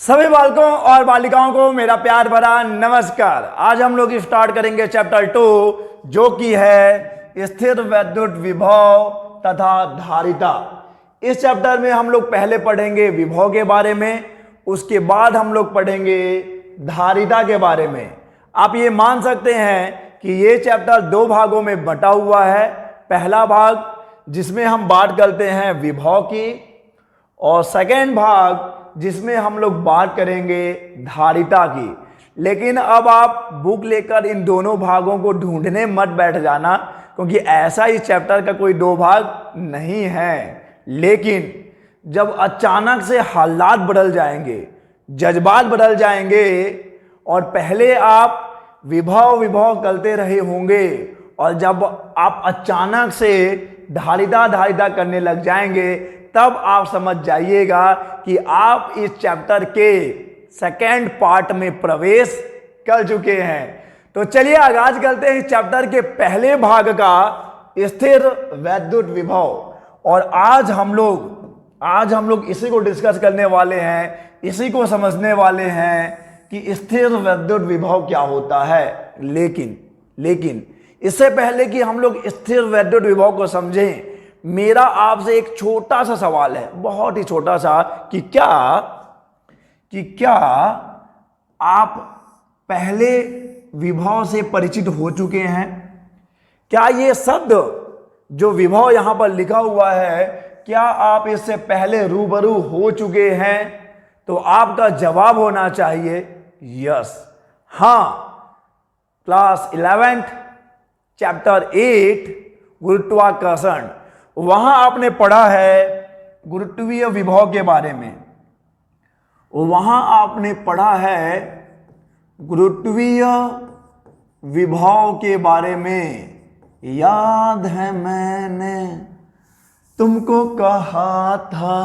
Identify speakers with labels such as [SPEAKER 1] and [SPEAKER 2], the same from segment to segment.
[SPEAKER 1] सभी बालकों और बालिकाओं को मेरा प्यार भरा नमस्कार। आज हम लोग स्टार्ट करेंगे चैप्टर 2 जो कि है स्थिर वैद्युत विभव तथा धारिता। इस चैप्टर में हम लोग पहले पढ़ेंगे विभव के बारे में, उसके बाद हम लोग पढ़ेंगे धारिता के बारे में। आप ये मान सकते हैं कि ये चैप्टर दो भागों में बटा हुआ है। पहला भाग जिसमें हम बात करते हैं विभव की, और सेकेंड भाग जिसमें हम लोग बात करेंगे धारिता की। लेकिन अब आप बुक लेकर इन दोनों भागों को ढूंढने मत बैठ जाना, क्योंकि ऐसा इस चैप्टर का कोई दो भाग नहीं है। लेकिन जब अचानक से हालात बदल जाएंगे, जज्बात बदल जाएंगे, और पहले आप विभव विभव करते रहे होंगे, और जब आप अचानक से धारिता करने लग जाएंगे, तब आप समझ जाइएगा कि आप इस चैप्टर के सेकेंड पार्ट में प्रवेश कर चुके हैं। तो चलिए आगाज करते हैं इस चैप्टर के पहले भाग का, स्थिर वैद्युत विभव। और आज हम लोग इसी को डिस्कस करने वाले हैं, इसी को समझने वाले हैं कि स्थिर वैद्युत विभव क्या होता है। लेकिन इससे पहले कि हम लोग स्थिर वैद्युत विभव को समझें, मेरा आपसे एक छोटा सा सवाल है, बहुत ही छोटा सा, कि क्या आप पहले विभव से परिचित हो चुके हैं? क्या ये शब्द जो विभव यहां पर लिखा हुआ है, क्या आप इससे पहले रूबरू हो चुके हैं? तो आपका जवाब होना चाहिए यस। हां, क्लास 11 चैप्टर 8 गुरुत्वाकर्षण, वहां आपने पढ़ा है गुरुत्वीय विभव के बारे में। वहां आपने पढ़ा है गुरुत्वीय विभव के बारे में। याद है मैंने तुमको कहा था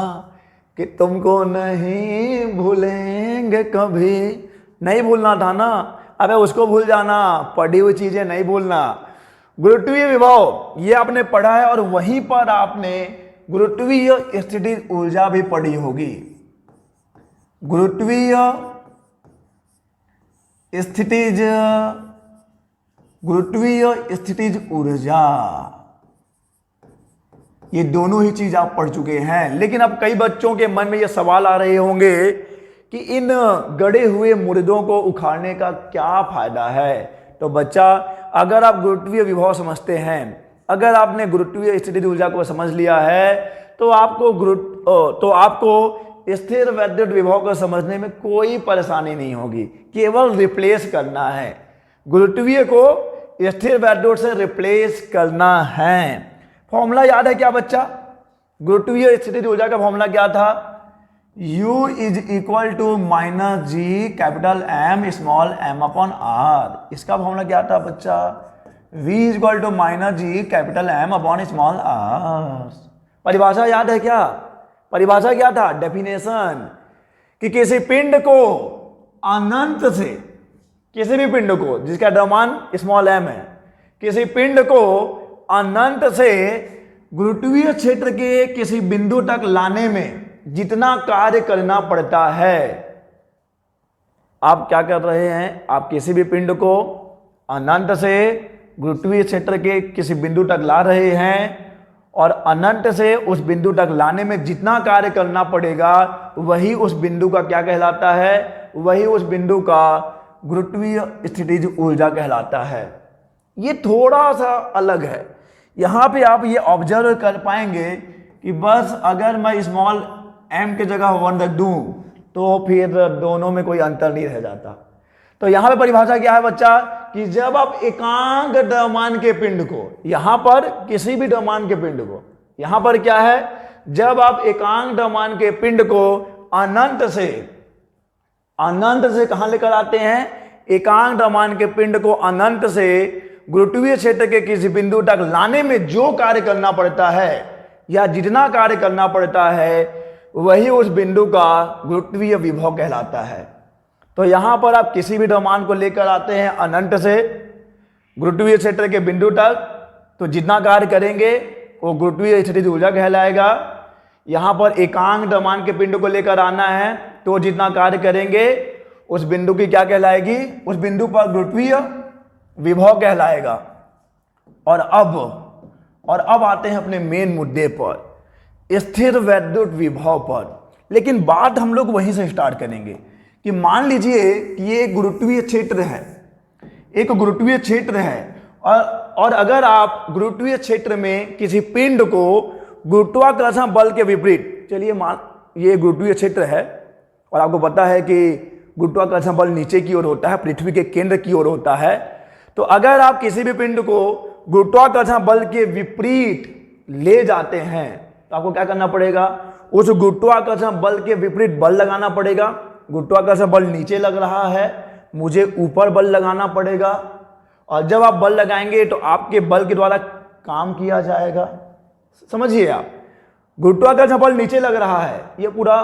[SPEAKER 1] कि तुमको नहीं भूलेंगे कभी। नहीं भूलना था ना? अबे उसको भूल जाना, पढ़ी हुई चीजें नहीं भूलना। गुरुत्वीय विभव ये आपने पढ़ा है, और वहीं पर आपने गुरुत्वीय स्थितिज ऊर्जा भी पढ़ी होगी। गुरुत्वीय स्थितिज ऊर्जा, ये दोनों ही चीज आप पढ़ चुके हैं। लेकिन अब कई बच्चों के मन में ये सवाल आ रहे होंगे कि इन गड़े हुए मुर्दों को उखाड़ने का क्या फायदा है। तो बच्चा, अगर आप गुरुत्वीय विभव समझते हैं, अगर आपने गुरुत्वीय स्थितिज ऊर्जा को समझ लिया है, तो आपको स्थिर वैद्युत विभव को समझने में कोई परेशानी नहीं होगी। केवल रिप्लेस करना है, गुरुत्वीय को स्थिर वैद्युत से रिप्लेस करना है। फॉर्मूला याद है क्या बच्चा? गुरुत्वीय स्थितिज ऊर्जा का फॉर्मूला क्या था? U is equal to minus G capital M small m upon R। इसका फॉर्मूला क्या था बच्चा? V is equal to minus G capital M upon small r। परिभाषा याद है क्या? परिभाषा क्या था? डेफिनेशन, कि किसी पिंड को अनंत से, किसी भी पिंड को जिसका द्रव्यमान स्मॉल m है, किसी पिंड को अनंत से गुरुत्वीय क्षेत्र के किसी बिंदु तक लाने में जितना कार्य करना पड़ता है। आप क्या कर रहे हैं? आप किसी भी पिंड को अनंत से गुरुत्वीय क्षेत्र के किसी बिंदु तक ला रहे हैं, और अनंत से उस बिंदु तक लाने में जितना कार्य करना पड़ेगा, वही उस बिंदु का क्या कहलाता है? वही उस बिंदु का गुरुत्वीय स्थितिज ऊर्जा कहलाता है। ये थोड़ा सा अलग है। यहां पे आप ये ऑब्जर्व कर पाएंगे कि बस अगर मैं स्मॉल m की जगह 1 रख दूं, तो फिर दोनों में कोई अंतर नहीं रह जाता। तो यहां पे परिभाषा क्या है बच्चा? कि जब आप एकांक द्रव्यमान के पिंड को, यहां पर किसी भी द्रव्यमान के पिंड को, यहां पर क्या है? जब आप एकांक द्रव्यमान के पिंड को अनंत से कहां लेकर आते हैं? एकांक द्रव्यमान के पिंड को अनंत से गुरुत्वीय क्षेत्र के किसी बिंदु तक लाने में जो कार्य करना पड़ता है, या जितना कार्य करना पड़ता है, वही उस बिंदु का गुरुत्वीय विभव कहलाता है। तो यहां पर आप किसी भी द्रव्यमान को लेकर आते हैं अनंत से गुरुत्वीय क्षेत्र के बिंदु तक, तो जितना कार्य करेंगे वो गुरुत्वीय स्थितिज ऊर्जा कहलाएगा। यहां पर एकांक द्रव्यमान के पिंड को लेकर आना है तो जितना कार्य करेंगे उस बिंदु की क्या कहलाएगी, उस बिंदु पर गुरुत्वीय विभव कहलाएगा। और अब आते हैं अपने मेन मुद्दे पर, स्थिर वैद्युत विभव पर। लेकिन बात हम लोग वहीं से स्टार्ट करेंगे कि मान लीजिए कि ये एक गुरुत्वीय क्षेत्र है, एक गुरुत्वीय क्षेत्र है, और अगर आप गुरुत्वीय क्षेत्र में किसी पिंड को गुरुत्वाकर्षण बल के विपरीत, चलिए मान ये गुरुत्वीय क्षेत्र है और आपको पता है कि गुरुत्वाकर्षण बल नीचे की ओर होता है, पृथ्वी के केंद्र की ओर होता है। तो अगर आप किसी भी पिंड को गुरुत्वाकर्षण बल के विपरीत ले जाते हैं तो आपको क्या करना पड़ेगा, उस गुरुत्वाकर्षण बल के विपरीत बल लगाना पड़ेगा। गुरुत्वाकर्षण बल नीचे लग रहा है, मुझे ऊपर बल लगाना पड़ेगा, और जब आप बल लगाएंगे तो आपके बल के द्वारा काम किया जाएगा। समझिए आप, गुरुत्वाकर्षण बल नीचे लग रहा है, ये पूरा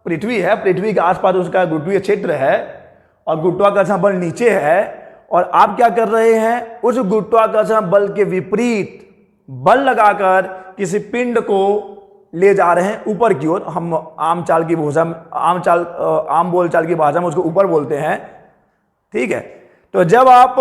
[SPEAKER 1] पृथ्वी है, पृथ्वी के आसपास उसका गुरुत्वीय क्षेत्र है और गुरुत्वाकर्षण बल नीचे है, और आप क्या कर रहे हैं, उस गुरुत्वाकर्षण बल के विपरीत बल लगाकर किसी पिंड को ले जा रहे हैं ऊपर की ओर। हम आम बोलचाल की भाषा में उसको ऊपर बोलते हैं, ठीक है। तो जब आप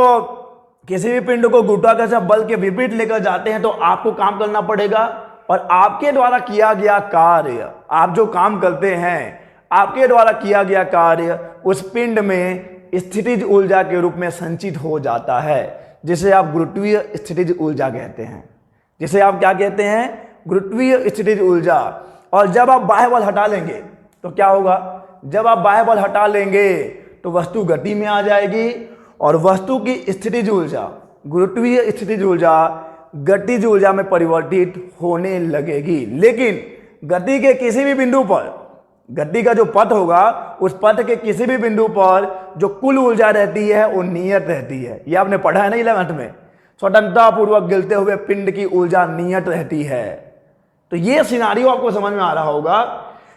[SPEAKER 1] किसी भी पिंड को गुरुत्वाकर्षण बल के विपरीत लेकर जाते हैं तो आपको काम करना पड़ेगा, और आपके द्वारा किया गया कार्य, आप जो काम करते हैं, आपके द्वारा किया गया कार्य उस पिंड में स्थितिज ऊर्जा के रूप में संचित हो जाता है, जिसे आप गुरुत्वीय स्थितिज ऊर्जा कहते हैं, जिसे आप क्या कहते हैं, गुरुत्वीय स्थितिज ऊर्जा। और जब आप बाह्य बल हटा लेंगे तो क्या होगा, जब आप बाह्य बल हटा लेंगे तो वस्तु गति में आ जाएगी, और वस्तु की स्थितिज ऊर्जा, गुरुत्वीय स्थितिज ऊर्जा गतिज ऊर्जा में परिवर्तित होने लगेगी। लेकिन गति के किसी भी बिंदु पर, गति का जो पथ होगा उस पथ के किसी भी बिंदु पर जो कुल ऊर्जा रहती है वो नियत रहती है। ये आपने पढ़ा है ना 11th में, स्वतंत्रता पूर्वक गिरते हुए पिंड की ऊर्जा नियत रहती है। तो ये सिनारियो आपको समझ में आ रहा होगा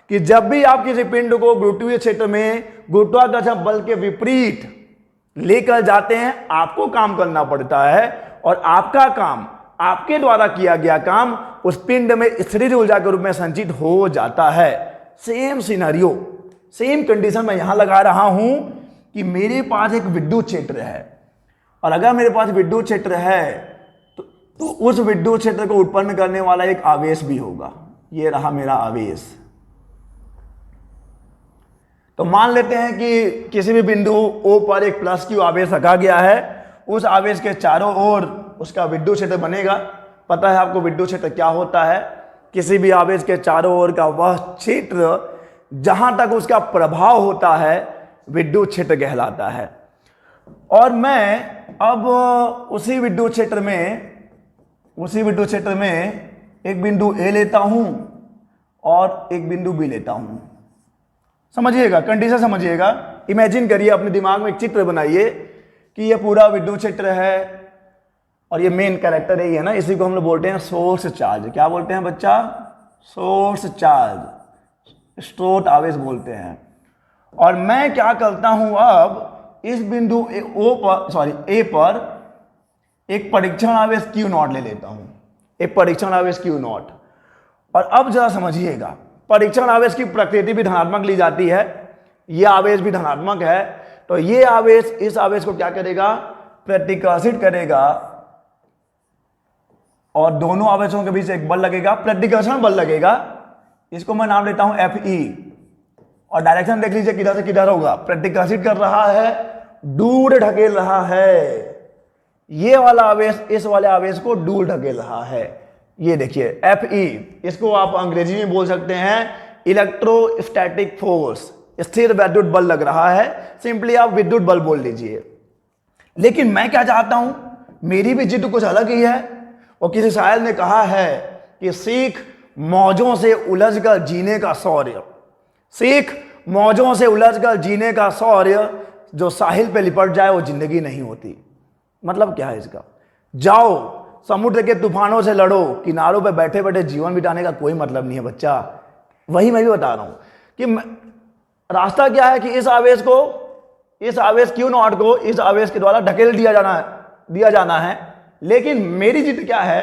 [SPEAKER 1] कि जब भी आप किसी पिंड को गुरुत्वीय क्षेत्र में गुरुत्वाकर्षण बल के विपरीत लेकर जाते हैं, आपको काम करना पड़ता है, और आपका काम, आपके द्वारा किया गया काम उस पिंड में स्थितिज ऊर्जा के रूप में संचित हो जाता है। सेम सिनेरियो, सेम कंडीशन मैं यहां लगा रहा हूं कि मेरे पास एक विद्युत क्षेत्र है, और अगर मेरे पास विद्युत क्षेत्र है तो उस विद्युत क्षेत्र को उत्पन्न करने वाला एक आवेश भी होगा। ये रहा मेरा आवेश। तो मान लेते हैं कि किसी भी बिंदु O पर एक प्लस क्यू आवेश रखा गया है, उस आवेश के चारों ओर उसका विद्युत क्षेत्र बनेगा। पता है आपको विद्युत क्षेत्र क्या होता है, किसी भी आवेश के चारों ओर का वह क्षेत्र जहां तक उसका प्रभाव होता है विद्युत क्षेत्र कहलाता है। और मैं अब उसी विद्युत क्षेत्र में एक बिंदु A लेता हूं और एक बिंदु B लेता हूं। समझिएगा, कंडीशन समझिएगा। इमेजिन करिए, अपने दिमाग में एक चित्र बनाइए कि ये पूरा विद्युत क्षेत्र है और ये मेन कैरेक्टर है, ये ना, इसी को हम लोग बोलते हैं सोर्स चार्ज। क्या बोलते हैं बच्चा? सोर्स चार्ज, स्रोत आवेश बोलते हैं। और मैं क्या करता हूं, अब इस बिंदु A पर एक परीक्षण आवेश Q0 ले लेता हूं, एक परीक्षण आवेश Q0। और अब जरा समझिएगा, परीक्षण आवेश की प्रकृति भी धनात्मक ली जाती है, यह आवेश भी धनात्मक है। तो ये आवेश इस आवेश को क्या करेगा? प्रतिकर्षित करेगा, और दोनों आवेशों के बीच एक बल लगेगा, प्रतिकर्षण बल लगेगा। इसको मैं नाम लेता हूं Fe, और डायरेक्शन देख लीजिए किधर से किधर होगा। प्रतिकर्षित कर रहा है, दूर ढकेल रहा है। ये वाला आवेश इस वाले आवेश को दूर ढकेल रहा है। ये देखिए Fe, इसको आप अंग्रेजी में बोल सकते हैं इलेक्ट्रोस्टैटिक फोर्स, स्थिर वैद्युत बल लग रहा है। सिंपली आप विद्युत बल बोल लीजिए। लेकिन मैं क्या चाहता हूं, मेरी भी जिद कुछ अलग ही है। और किसी शायर ने कहा है कि सीख मौजों से उलझकर जीने का शौर्य, सीख मौजों से उलझकर जीने का शौर्य, जो साहिल पे लिपट जाए वो जिंदगी नहीं होती। मतलब क्या है इसका? जाओ समुद्र के तूफानों से लड़ो, किनारों पे बैठे बैठे जीवन बिताने का कोई मतलब नहीं है बच्चा। वही मैं भी बता रहा हूं कि रास्ता क्या है कि इस आवेश Q0 को इस आवेश के द्वारा ढकेल दिया जाना है। लेकिन मेरी जिद क्या है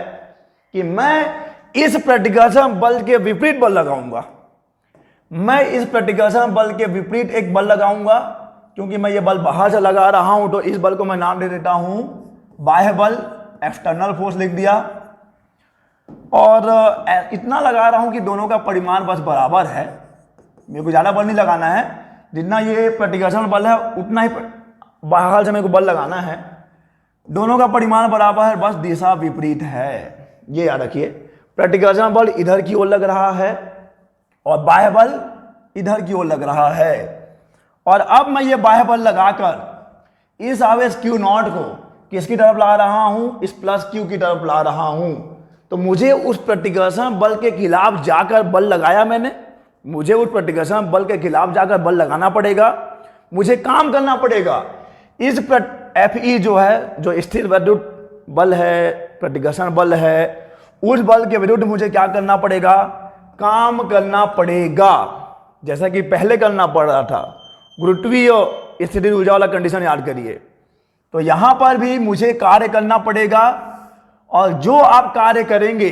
[SPEAKER 1] कि मैं इस प्रतिकर्षण बल के विपरीत बल लगाऊंगा। मैं इस प्रतिकर्षण बल के विपरीत एक बल लगाऊंगा, क्योंकि मैं ये बल बाहर से लगा रहा हूं, तो इस बल को मैं नाम दे देता हूं बाह्य बल, एक्सटर्नल फोर्स लिख दिया। और इतना लगा रहा हूं कि दोनों का परिमाण बस बराबर है, मेरे को ज़्यादा बल नहीं लगाना है, जितना ये प्रतिकर्षण बल है उतना ही बाहर से मेरे को बल लगाना है। दोनों का परिमाण बराबर है, बस दिशा विपरीत है, ये याद रखिए। प्रतिकर्षण बल इधर की ओर लग रहा है और बाह्य बल इधर की ओर लग रहा है। और अब मैं ये बाह्य बल लगाकर इस आवेश Q0 को किसकी तरफ ला रहा हूं, इस प्लस Q की तरफ ला रहा हूं। तो मुझे उस प्रतिकर्षण बल के खिलाफ जाकर बल लगाया मैंने, मुझे उस प्रतिकर्षण बल के खिलाफ जाकर बल लगाना पड़ेगा, मुझे काम करना पड़ेगा। इस Fe जो है, जो स्थिर वैद्युत बल है, प्रतिकर्षण बल है, उस बल के विरुद्ध मुझे क्या करना पड़ेगा, काम करना पड़ेगा, जैसा कि पहले करना पड़ रहा था। गुरुत्वीय स्थिति ऊर्जा वाला कंडीशन याद करिए। तो यहां पर भी मुझे कार्य करना पड़ेगा, और जो आप कार्य करेंगे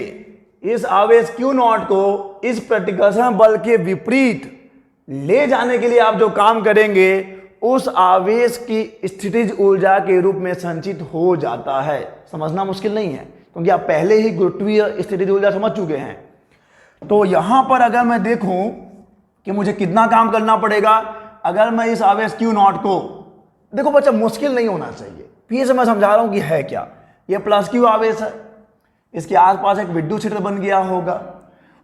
[SPEAKER 1] इस आवेश Q0 को इस प्रतिकर्षण बल के विपरीत ले जाने के लिए आप जो काम करेंगे उस आवेश की स्थितिज ऊर्जा के रूप में संचित हो जाता है। समझना मुश्किल नहीं है, क्योंकि आप पहले ही गुरुत्वीय स्थितिज ऊर्जा समझ चुके हैं। तो यहां पर अगर मैं देखूं कि मुझे कितना काम करना पड़ेगा, अगर मैं इस आवेश Q0 को, देखो बच्चा मुश्किल नहीं होना चाहिए, फिर से मैं समझा रहा हूं कि है क्या। ये प्लस Q आवेश है, इसके आसपास एक विद्युत क्षेत्र बन गया होगा,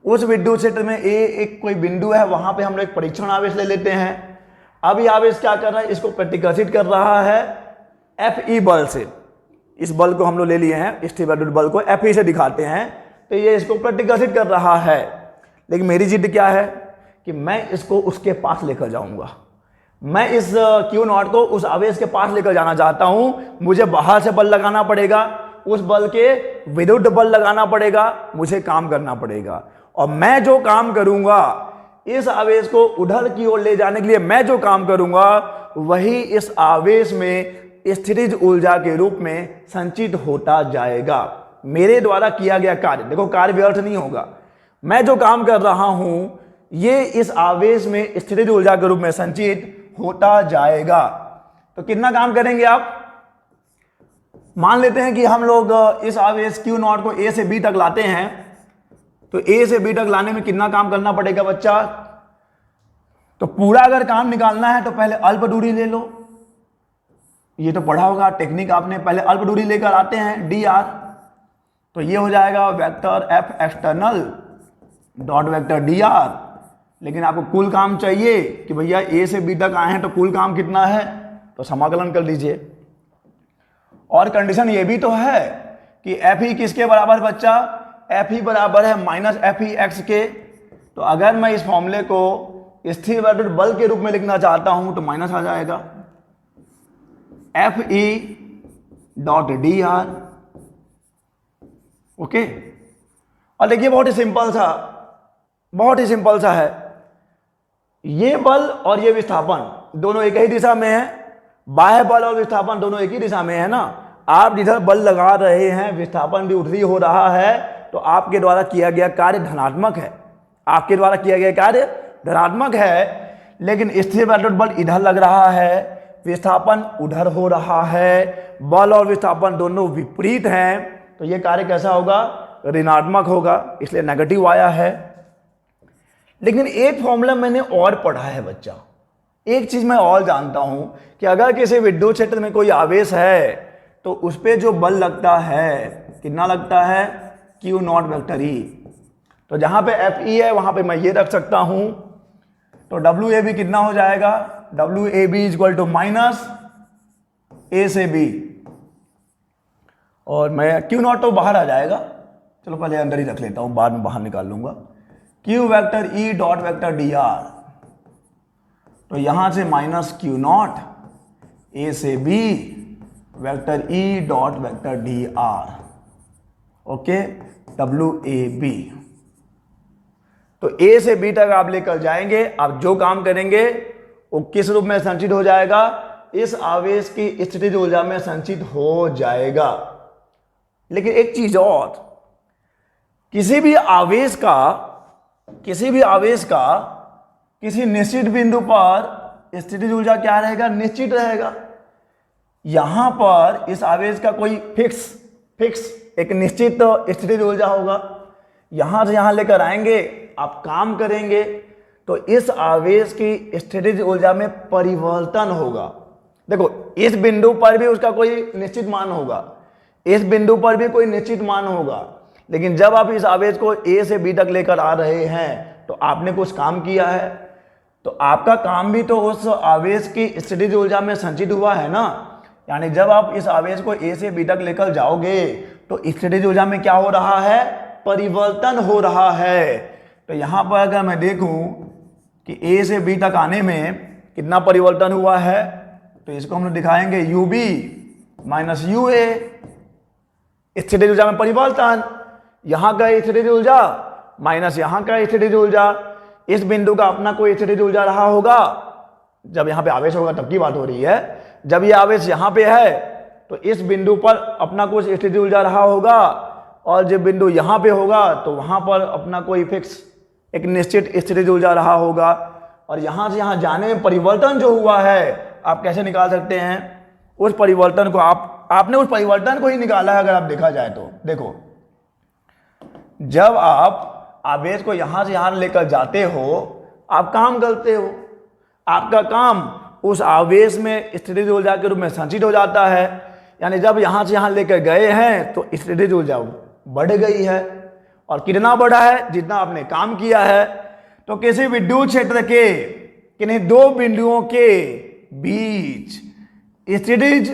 [SPEAKER 1] उस विद्युत क्षेत्र में एक कोई बिंदु है, वहां पे हम लोग एक परीक्षण आवेश ले लेते हैं। अब ये आवेश क्या कर रहा है, इसको प्रतिकर्षित कर रहा है Fe बल से। इस बल को हम लोग ले लिए हैं, स्थिर वैद्युत बल को Fe से दिखाते हैं, तो ये इसको प्रतिकर्षित कर रहा है। लेकिन मेरी जिद क्या है कि मैं इसको उसके पास लेकर जाऊंगा, मैं इस Q0 को उस आवेश के पास लेकर जाना चाहता हूं। मुझे बाहर से बल लगाना पड़ेगा, उस बल के विरुद्ध बल लगाना पड़ेगा, मुझे काम करना पड़ेगा। और मैं जो काम करूंगा इस आवेश को उधर की ओर ले जाने के लिए, मैं जो काम करूंगा वही इस आवेश में स्थितिज ऊर्जा के रूप में संचित होता जाएगा। मेरे द्वारा किया गया कार्य, देखो कार्य व्यर्थ नहीं होगा, मैं जो काम कर रहा हूं ये इस आवेश में स्थितिज ऊर्जा के रूप में संचित होता जाएगा। तो कितना काम करेंगे आप, मान लेते हैं कि हम लोग इस आवेश Q0 को A से B तक लाते हैं, तो A से B तक लाने में कितना काम करना पड़ेगा बच्चा। तो पूरा अगर काम निकालना है तो पहले अल्प दूरी ले लो, ये तो पढ़ा होगा टेक्निक आपने, पहले अल्प दूरी लेकर आते हैं dr, तो ये हो जाएगा vector F external dot vector dr। लेकिन आपको कुल काम चाहिए कि भैया A से B तक आए हैं तो कुल काम कितना है, तो समाकलन कर लीजिए। और कंडीशन ये भी तो है कि Fe किसके बराबर बच्चा, Fe बराबर है माइनस Fex के। तो अगर मैं इस फॉर्मूले को स्थिर वैद्युत बल के रूप में लिखना चाहता हूं तो माइनस आ जाएगा Fe डॉट dr। ओके, और देखिए बहुत ही सिंपल सा है। ये बल और ये विस्थापन दोनों एक ही दिशा में है, बाह्य बल और विस्थापन दोनों एक ही दिशा में है ना। आप जिधर बल लगा रहे हैं विस्थापन भी उधर ही हो रहा है, तो आपके द्वारा किया गया कार्य धनात्मक है, आपके द्वारा किया गया कार्य धनात्मक है। लेकिन स्थिर वैद्युत बल इधर लग रहा है, विस्थापन उधर हो रहा है, बल और विस्थापन दोनों विपरीत हैं, तो ये कार्य कैसा होगा, ऋणात्मक होगा, इसलिए नेगेटिव आया है। लेकिन एक फॉर्मूला मैंने और पढ़ा है बच्चा, एक चीज मैं और जानता हूं कि अगर किसी विद्युत क्षेत्र में कोई आवेश है तो उस पर जो बल लगता है कितना लगता है, Q0 वेक्टर E। तो जहां पे Fe है वहां पे मैं ये रख सकता हूं, तो WAB कितना हो जाएगा, WAB equal to minus A से B, और मैं Q0 तो बाहर आ जाएगा, चलो पहले अंदर ही रख लेता हूं, बाद में बाहर निकाल लूंगा। Q vector E dot vector dr, तो यहां से माइनस Q0 A से B vector E dot vector dr, okay, WAB। तो A से B तक आप लेकर जाएंगे, आप जो काम करेंगे वो किस रूप में संचित हो जाएगा, इस आवेश की स्थितिज ऊर्जा में संचित हो जाएगा। लेकिन एक चीज और, किसी भी आवेश का किसी निश्चित बिंदु पर स्थितिज ऊर्जा क्या रहेगा, निश्चित रहेगा। यहां पर इस आवेश का कोई फिक्स एक निश्चित स्थितिज ऊर्जा होगा। यहां से यहां लेकर आएंगे, आप काम करेंगे तो इस आवेश की स्थितिज ऊर्जा में परिवर्तन होगा। देखो इस बिंदु पर भी उसका कोई निश्चित मान होगा, इस बिंदु पर भी कोई निश्चित मान होगा, लेकिन जब आप इस आवेश को ए से बी तक लेकर आ रहे हैं तो आपने कुछ काम किया है, तो आपका काम भी तो उस आवेश की स्थितिज ऊर्जा में संचित हुआ है ना। यानी जब आप इस आवेश को ए से बी तक लेकर जाओगे तो स्थितिज ऊर्जा में क्या हो रहा है, परिवर्तन हो रहा है। तो यहां पर अगर मैं देखूं कि ए से बी तक आने में कितना परिवर्तन हुआ है, तो इसको हम लोग दिखाएंगे you B minus U A, स्थितिज ऊर्जा में परिवर्तन। यहां का स्थितिज ऊर्जा माइनस यहां का स्थितिज ऊर्जा, इस बिंदु का अपना कोई स्थितिज ऊर्जा रहा होगा। जब यहां पे आवेश होगा तब की बात हो रही है, जब ये आवेश यहां पे है तो इस बिंदु पर अपना कुछ स्थितिज ऊर्जा रहा होगा, और जब बिंदु यहां पे होगा तो वहां पर अपना कोई फिक्स एक निश्चित स्थितिज ऊर्जा रहा होगा। और यहां से यहां जाने में परिवर्तन जो हुआ है, आप कैसे निकाल सकते हैं उस परिवर्तन को, आपने उस परिवर्तन को ही निकाला है। अगर आप देखा जाए तो देखो, जब आप आवेश को यहां से यहां लेकर जाते हो, आप काम करते हो, आपका काम उस आवेश में स्थितिज ऊर्जा के रूप में संचित हो जाता है। यानी जब यहां से यहां लेकर गए हैं तो स्थितिज ऊर्जा बढ़ गई है, और कितना बढ़ा है, जितना आपने काम किया है। तो किसी विद्युत क्षेत्र के किन्हीं दो बिंदुओं के बीच स्थितिज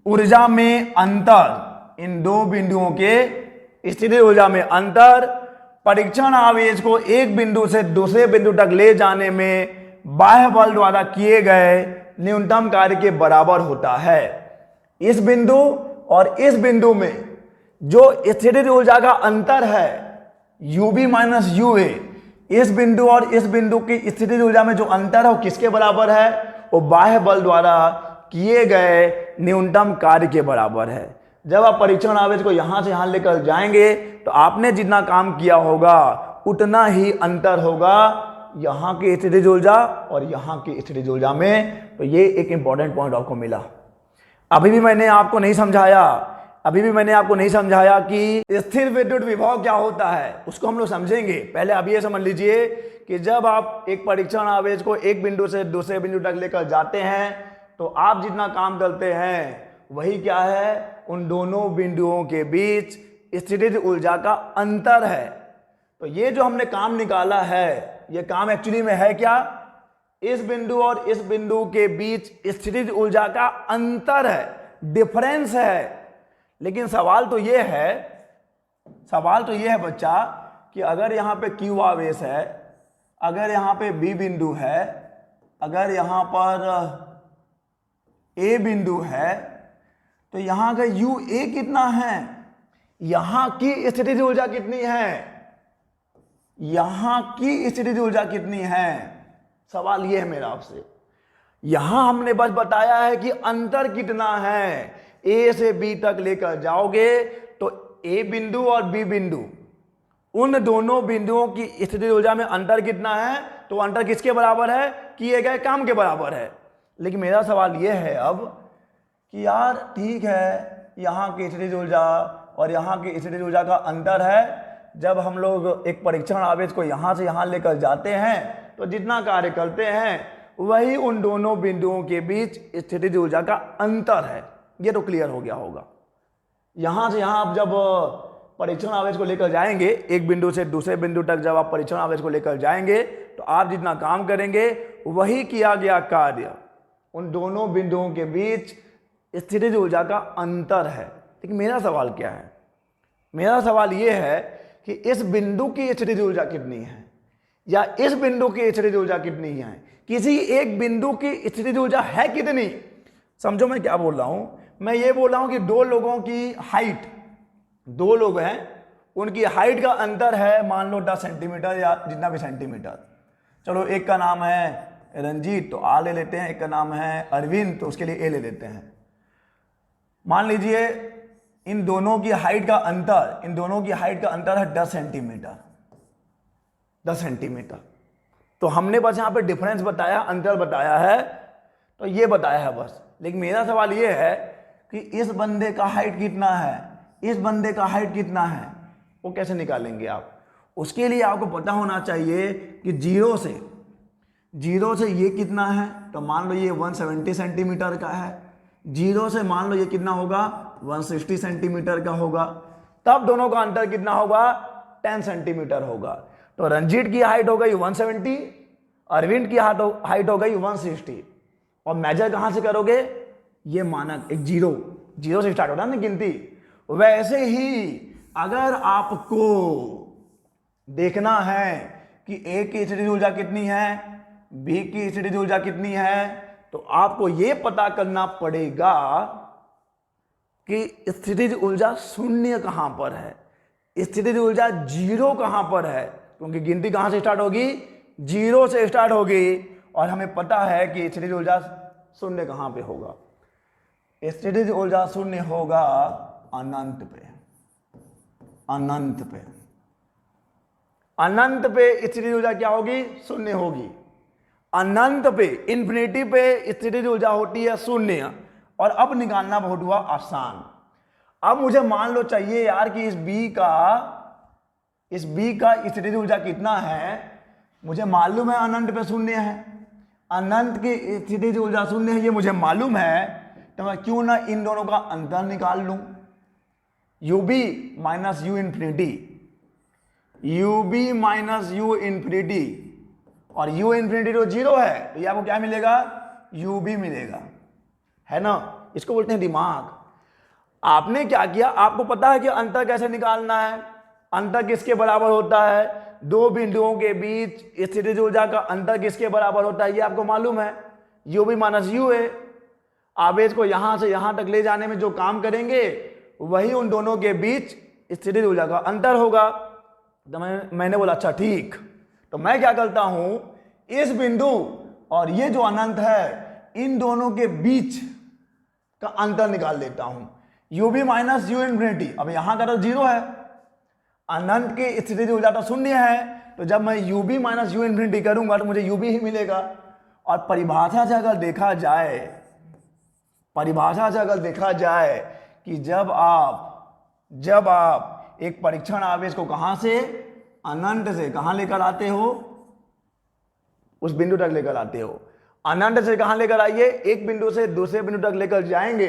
[SPEAKER 1] ऊर्जा में अंतर, इन दो बिंदुओं के स्थितिज ऊर्जा में अंतर परीक्षण आवेश को एक बिंदु से दूसरे बिंदु तक ले जाने में बाह्य बल द्वारा किए गए न्यूनतम कार्य के बराबर होता है। इस बिंदु और इस बिंदु में जो स्थितिज ऊर्जा का अंतर है ub माइनस यू ए, इस बिंदु और इस बिंदु की स्थितिज ऊर्जा में जो अंतर है वो किसके बराबर है, वो बाह्य बल द्वारा किए गए न्यूनतम कार्य के बराबर है। जब आप परीक्षण आवेश को यहां से यहां लेकर जाएंगे तो आपने जितना काम किया होगा उतना ही अंतर होगा यहां की स्थितिज ऊर्जा और यहां की स्थितिज ऊर्जा में। तो ये एक इंपॉर्टेंट पॉइंट आपको मिला। अभी भी मैंने आपको नहीं समझाया कि स्थिर विद्युत विभव क्या होता है, उसको हम लोग समझेंगे। पहले आप ये समझ लीजिए कि जब आप एक परीक्षण आवेश को एक बिंदु से दूसरे बिंदु तक लेकर जाते हैं तो आप जितना काम करते हैं वही क्या है, उन दोनों बिंदुओं के बीच स्थितिज ऊर्जा का अंतर है। तो ये जो हमने काम निकाला है, ये काम एक्चुअली में है क्या, इस बिंदु और इस बिंदु के बीच स्थितिज ऊर्जा का अंतर है, डिफरेंस है। लेकिन सवाल तो ये है बच्चा कि अगर यहां पे Q आवेश है, अगर यहां पे B बिंदु है, अगर यहां पर A बिंदु है, तो यहां का UA कितना है, यहां की स्थितिज ऊर्जा कितनी है, यहां की स्थितिज ऊर्जा कितनी है, सवाल यह है मेरा आपसे। यहां हमने बस बताया है कि अंतर कितना है, ए से बी तक लेकर जाओगे तो ए बिंदु और बी बिंदु, उन दोनों बिंदुओं की स्थितिज ऊर्जा में अंतर कितना है, तो अंतर किसके बराबर है, किए गए काम के बराबर है। लेकिन मेरा सवाल यह है अब कि यार ठीक है, यहां की स्थितिज ऊर्जा और यहां की स्थितिज ऊर्जा का अंतर है। जब हम लोग एक परीक्षण आवेश को यहां से यहां लेकर जाते हैं तो जितना कार्य करते हैं वही उन दोनों बिंदुओं के बीच स्थितिज ऊर्जा का अंतर है। ये तो क्लियर हो गया होगा। यहां से यहां आप जब परीक्षण आवेश को लेकर जाएंगे, एक बिंदु से दूसरे बिंदु तक जब आप परीक्षण आवेश को लेकर जाएंगे तो आप जितना काम करेंगे वही किया गया कार्य उन दोनों बिंदुओं के बीच स्थितिज ऊर्जा का अंतर है। लेकिन मेरा सवाल क्या है, मेरा सवाल यह है कि इस बिंदु की स्थितिज ऊर्जा कितनी है या इस बिंदु की स्थितिज ऊर्जा कितनी है, किसी एक बिंदु की स्थितिज ऊर्जा है कितनी। समझो मैं क्या बोल रहा हूं, मैं ये बोल रहा हूं कि दो लोगों की हाइट, दो लोग हैं उनकी हाइट का अंतर है मान लो 10 सेंटीमीटर या जितना भी सेंटीमीटर। चलो एक का नाम है रंजीत तो आ ले लेते हैं, एक का नाम है अरविंद तो उसके लिए ए ले लेते हैं। मान लीजिए इन दोनों की हाइट का अंतर है 10 सेंटीमीटर, 10 सेंटीमीटर। तो हमने बस यहाँ पे डिफरेंस बताया, अंतर बताया है, तो ये बताया है बस। लेकिन मेरा सवाल ये है कि इस बंदे का हाइट कितना है, इस बंदे का हाइट कितना है, वो कैसे निकालेंगे आप? उसके लिए आपको पता होना चाहिए कि जीरो से ये कितना है, तो मान लो ये 170 सेंटीमीटर का है, जीरो से मान लो ये कितना होगा, 160 सेंटीमीटर का होगा, तब दोनों का अंतर कितना होगा, 10 सेंटीमीटर होगा। तो रंजीत की हाइट हो गई 170, अरविंद की हाइट हो गई 160, और मेजर कहां से करोगे, ये मानक एक जीरो से स्टार्ट होता है ना गिनती। वैसे ही अगर आपको देखना है कि ए की स्थितिज ऊर्जा कितनी है, बी की स्थितिज ऊर्जा कितनी है, तो आपको यह पता करना पड़ेगा कि स्थितिज ऊर्जा शून्य कहां पर है, स्थितिज ऊर्जा जीरो कहां पर है, क्योंकि गिनती कहां से स्टार्ट होगी, जीरो से स्टार्ट होगी, और हमें पता है कि स्थितिज ऊर्जा शून्य कहां पे होगा, स्थितिज ऊर्जा शून्य होगा अनंत पे, अनंत पे स्थितिज ऊर्जा क्या होगी, शून्य होगी। अनंत पे, इन्फिनिटी पे स्थितिज ऊर्जा होती है शून्य। और अब निकालना बहुत हुआ आसान। अब मुझे मान लो चाहिए यार कि इस बी का स्थितिज ऊर्जा कितना है, मुझे मालूम है अनंत पे शून्य है, अनंत की स्थितिज ऊर्जा शून्य है, ये मुझे मालूम है, तो मैं क्यों ना इन दोनों का अंतर निकाल लूं, ub minus U infinity, ub minus U infinity, और u इन्फिनिटी तो जीरो है, तो ये आपको क्या मिलेगा, ub मिलेगा, है ना। इसको बोलते हैं दिमाग। आपने क्या किया, आपको पता है कि अंतर कैसे निकालना है, अंतर किसके बराबर होता है, दो बिंदुओं के बीच स्थितिज ऊर्जा का अंतर किसके बराबर होता है, ये आपको मालूम है, ub माइनस यू है। आवेश को यहां से यहां तक ले जाने में जो काम करेंगे वही उन दोनों के बीच स्थितिज ऊर्जा का अंतर होगा। तो मैंने बोला अच्छा ठीक, तो मैं क्या करता हूं, इस बिंदु और ये जो अनंत है इन दोनों के बीच का अंतर निकाल लेता हूं, ub माइनस यू इन्फिनिटी। अब यहां का तो जीरो है, अनंत की स्थितिज ऊर्जा तो शून्य है, तो जब मैं ub माइनस यू इन्फिनिटी करूंगा तो मुझे ub ही मिलेगा। और परिभाषा से अगर देखा जाए कि जब आप एक परीक्षण आवेश को कहां से, अनंत से कहां लेकर आते हो, उस बिंदु तक लेकर आते हो, अनंत से कहां लेकर आइए, एक बिंदु से दूसरे बिंदु तक लेकर जाएंगे,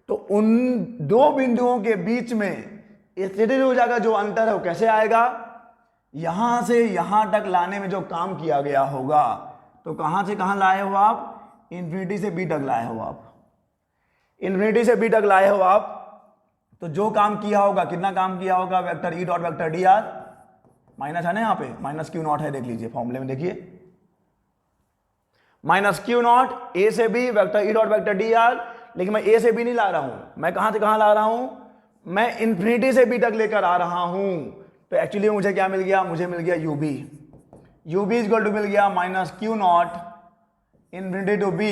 [SPEAKER 1] तो उन दो बिंदुओं के बीच में स्थितिज ऊर्जा का जो अंतर है वो कैसे आएगा, यहां से यहां तक लाने में जो काम किया गया होगा, तो कहां से कहां लाए हो आप, इन्फिनिटी से बी तक लाए हो आप, इन्फिनिटी से बी तक लाए हो आप, तो जो काम किया होगा, कितना काम किया होगा, vector E dot vector D are, minus है ना यहाँ पे, माइनस क्यू नॉट है, देख लीजिए फॉर्मूले में देखिए, माइनस क्यू नॉट ए से B vector E dot vector D R. लेकिन मैं ए से बी नहीं ला रहा हूं, मैं कहां से कहां ला रहा हूं, मैं इन्फिनिटी से बी तक लेकर आ रहा हूं। तो एक्चुअली मुझे क्या मिल गया, मुझे मिल गया ub इज इक्वल टू मिल गया minus Q naught infinity to B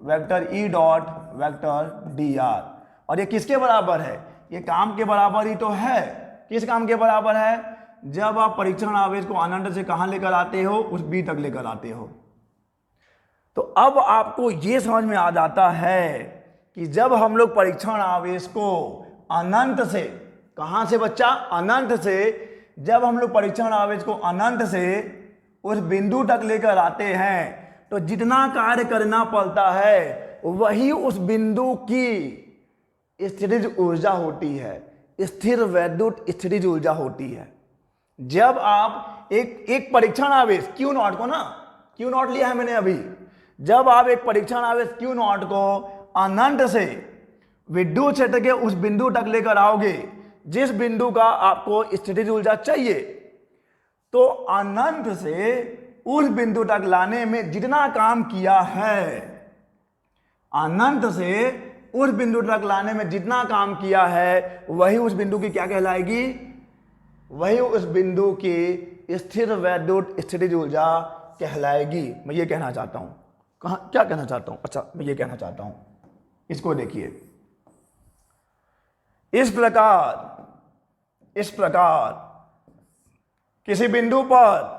[SPEAKER 1] vector E dot vector D R. और ये किसके बराबर है, ये काम के बराबर ही तो है। किस काम के बराबर है, जब आप परीक्षण आवेश को अनंत से कहां लेकर आते हो, उस बी तक लेकर आते हो। तो अब आपको यह समझ में आ जाता है कि जब हम लोग परीक्षण आवेश को अनंत से, कहां से बच्चा, अनंत से, जब हम लोग परीक्षण आवेश को अनंत से उस बिंदु तक लेकर आते हैं, तो जितना कार्य करना पड़ता है वही उस बिंदु की स्थितिज ऊर्जा होती है, स्थिर वैद्युत स्थितिज ऊर्जा होती है। जब आप एक परीक्षण आवेश क्यू नॉट को ना, क्यू नॉट लिया है मैंने अभी, जब आप एक परीक्षण आवेश क्यू नॉट को अनंत से विद्युत क्षेत्र के उस बिंदु तक लेकर आओगे जिस बिंदु का आपको स्थितिज ऊर्जा चाहिए, तो अनंत से उस बिंदु तक लाने में जितना काम किया है, अनंत से उस बिंदु तक लाने में जितना काम किया है, वही उस बिंदु की क्या कहलाएगी, वही उस बिंदु की स्थिर वैद्युत स्थितिज ऊर्जा कहलाएगी। मैं ये कहना चाहता हूं, क्या कहना चाहता हूं, अच्छा मैं ये कहना चाहता हूं, इसको देखिए, इस प्रकार किसी बिंदु पर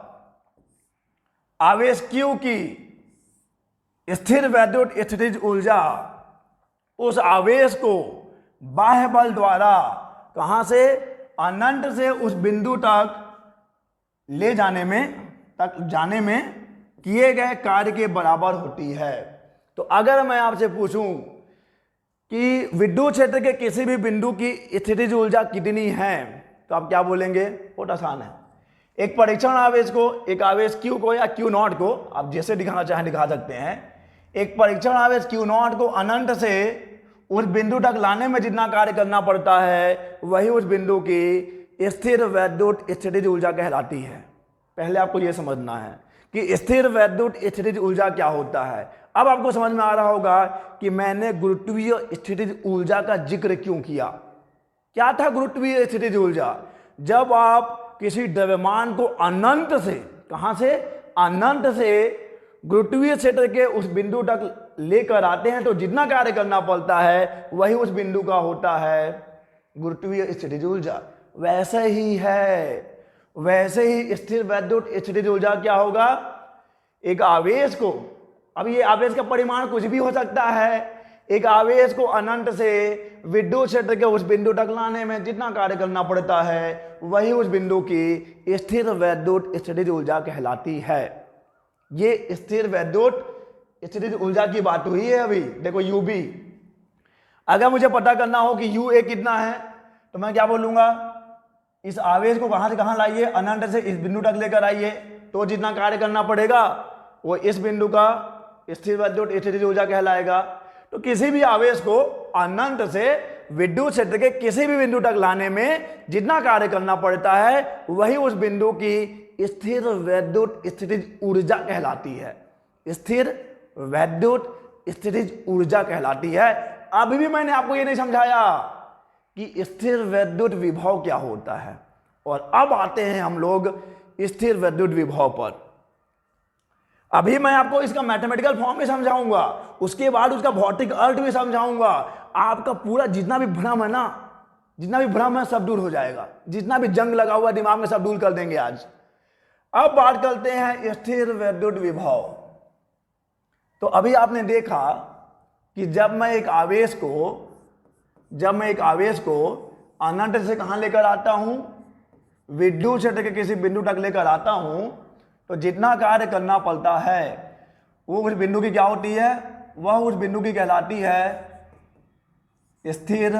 [SPEAKER 1] आवेश Q की स्थिर वैद्युत स्थितिज ऊर्जा उस आवेश को बाह्य बल द्वारा कहां से, अनंत से उस बिंदु तक ले जाने में किए गए कार्य के बराबर होती है। तो अगर मैं आपसे पूछूं कि विद्युत क्षेत्र के किसी भी बिंदु की स्थितिज ऊर्जा कितनी है, तो आप क्या बोलेंगे? बहुत आसान है। एक परीक्षण आवेश को, एक आवेश Q को या Q नॉट को, आप जैसे दिखाना चाहें दिखा सकते हैं, एक परीक्षण आवेश Q नॉट को अनंत से उस बिंदु तक लाने में जितना कार्य करना पड़ता है वही उस बिंदु की स्थिर वैद्युत स्थितिज ऊर्जा कहलाती है। पहले आपको यह समझना है कि स्थिर वैद्युत स्थितिज ऊर्जा क्या होता है। अब आपको समझ में आ रहा होगा कि मैंने गुरुत्वीय स्थितिज ऊर्जा का जिक्र क्यों किया। क्या था गुरुत्वीय स्थितिज ऊर्जा? जब आप किसी द्रव्यमान को अनंत से, कहां से, अनंत से गुरुत्वीय क्षेत्र के उस बिंदु तक लेकर आते हैं तो जितना कार्य करना पड़ता है वही उस बिंदु का होता है गुरुत्वीय स्थितिज ऊर्जा। वैसे ही स्थिर वैद्युत स्थितिज ऊर्जा क्या होगा? एक आवेश को, अब ये आवेश का परिमाण कुछ भी हो सकता है, एक आवेश को अनंत से विद्युत क्षेत्र के उस बिंदु तक लाने में जितना कार्य करना पड़ता है वही उस बिंदु की स्थिर वैद्युत स्थितिज ऊर्जा कहलाती है। ये स्थिर वैद्युत स्थितिज ऊर्जा की बात हुई है। अभी देखो UB, अगर मुझे पता करना हो कि UA कितना है तो मैं क्या बोलूंगा? इस आवेश को कहां से कहां लाइए, अनंत से इस बिंदु तक लेकर आइए, तो जितना कार्य करना पड़ेगा वो इस बिंदु का स्थिर वैद्युत स्थितिज ऊर्जा कहलाएगा। तो किसी भी आवेश को अनंत से विद्युत क्षेत्र के किसी भी बिंदु तक लाने में जितना कार्य करना पड़ता है वही उस बिंदु की स्थिर वैद्युत स्थितिज ऊर्जा कहलाती है। स्थिर वैद्युत स्थितिज ऊर्जा कहलाती है। अभी भी मैंने आपको ये नहीं समझाया कि स्थिर वैद्युत विभव क्या होता है। और अब आते हैं हम लोग स्थिर वैद्युत विभव पर। अभी मैं आपको इसका मैथमेटिकल फॉर्म भी समझाऊंगा, उसके बाद उसका भौतिक अर्थ भी समझाऊंगा। आपका पूरा जितना भी भ्रम है ना, जितना भी भ्रम है सब दूर हो जाएगा, जितना भी जंग लगा हुआ दिमाग में सब दूर कर देंगे आज। अब बात करते हैं स्थिर वैद्युत विभव। तो अभी आपने देखा कि जब मैं एक आवेश को अनंत से कहां लेकर आता हूं, विद्युत क्षेत्र के किसी बिंदु तक लेकर आता हूं, तो जितना कार्य करना पड़ता है वो उस बिंदु की क्या होती है? वह उस बिंदु की कहलाती है स्थिर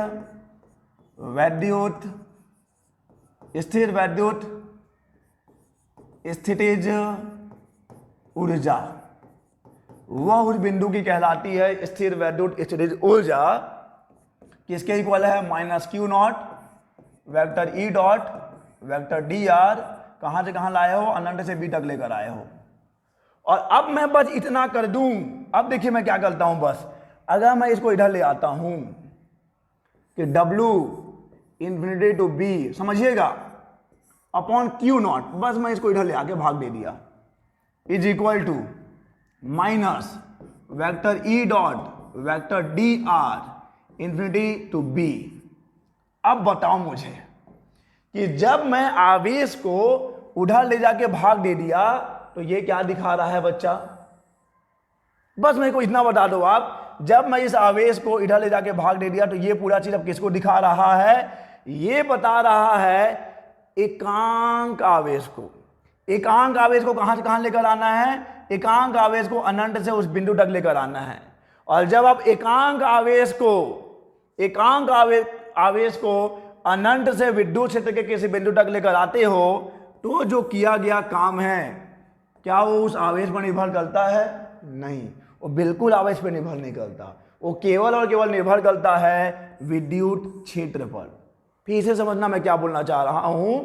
[SPEAKER 1] वैद्युत स्थितिज ऊर्जा। वह उस बिंदु की कहलाती है स्थिर वैद्युत स्थितिज ऊर्जा। किसके इक्वल है? -Q not vector E dot vector dr, कहां से कहां लाए हो? अनंत से B तक लेकर आए हो। और अब मैं बस इतना कर दूं, अब देखिए मैं क्या करता हूं, बस अगर मैं इसको इधर ले आता हूं कि W इंफिनिटी टू B, समझिएगा, अपॉन Q नॉट, बस मैं इसको इधर ले आके भाग दे दिया, is equal to minus vector E dot vector dr infinity to B। अब बताओ मुझे कि जब मैं आवेश को उधर ले जाके भाग दे दिया तो ये क्या दिखा रहा है बच्चा? बस मेरे को इतना बता दो आप, जब मैं इस आवेश को इधर ले जाके भाग दे दिया तो ये पूरा चीज अब किसको दिखा रहा है? ये बता रहा है एकांक आवेश को। एकांक आवेश को कहां से कहां लेकर आना है? एकांक आवेश को अनंत से उस बिंदु तक लेकर आना है। और जब आप एकांक आवेश को अनंत से विद्युत क्षेत्र के किसी बिंदु तक लेकर आते हो तो जो किया गया काम है क्या वो उस आवेश पर निर्भर करता है? नहीं, वो बिल्कुल आवेश पर निर्भर नहीं करता, वो केवल और केवल निर्भर करता है विद्युत क्षेत्र पर। फिर से समझना मैं क्या बोलना चाह रहा हूं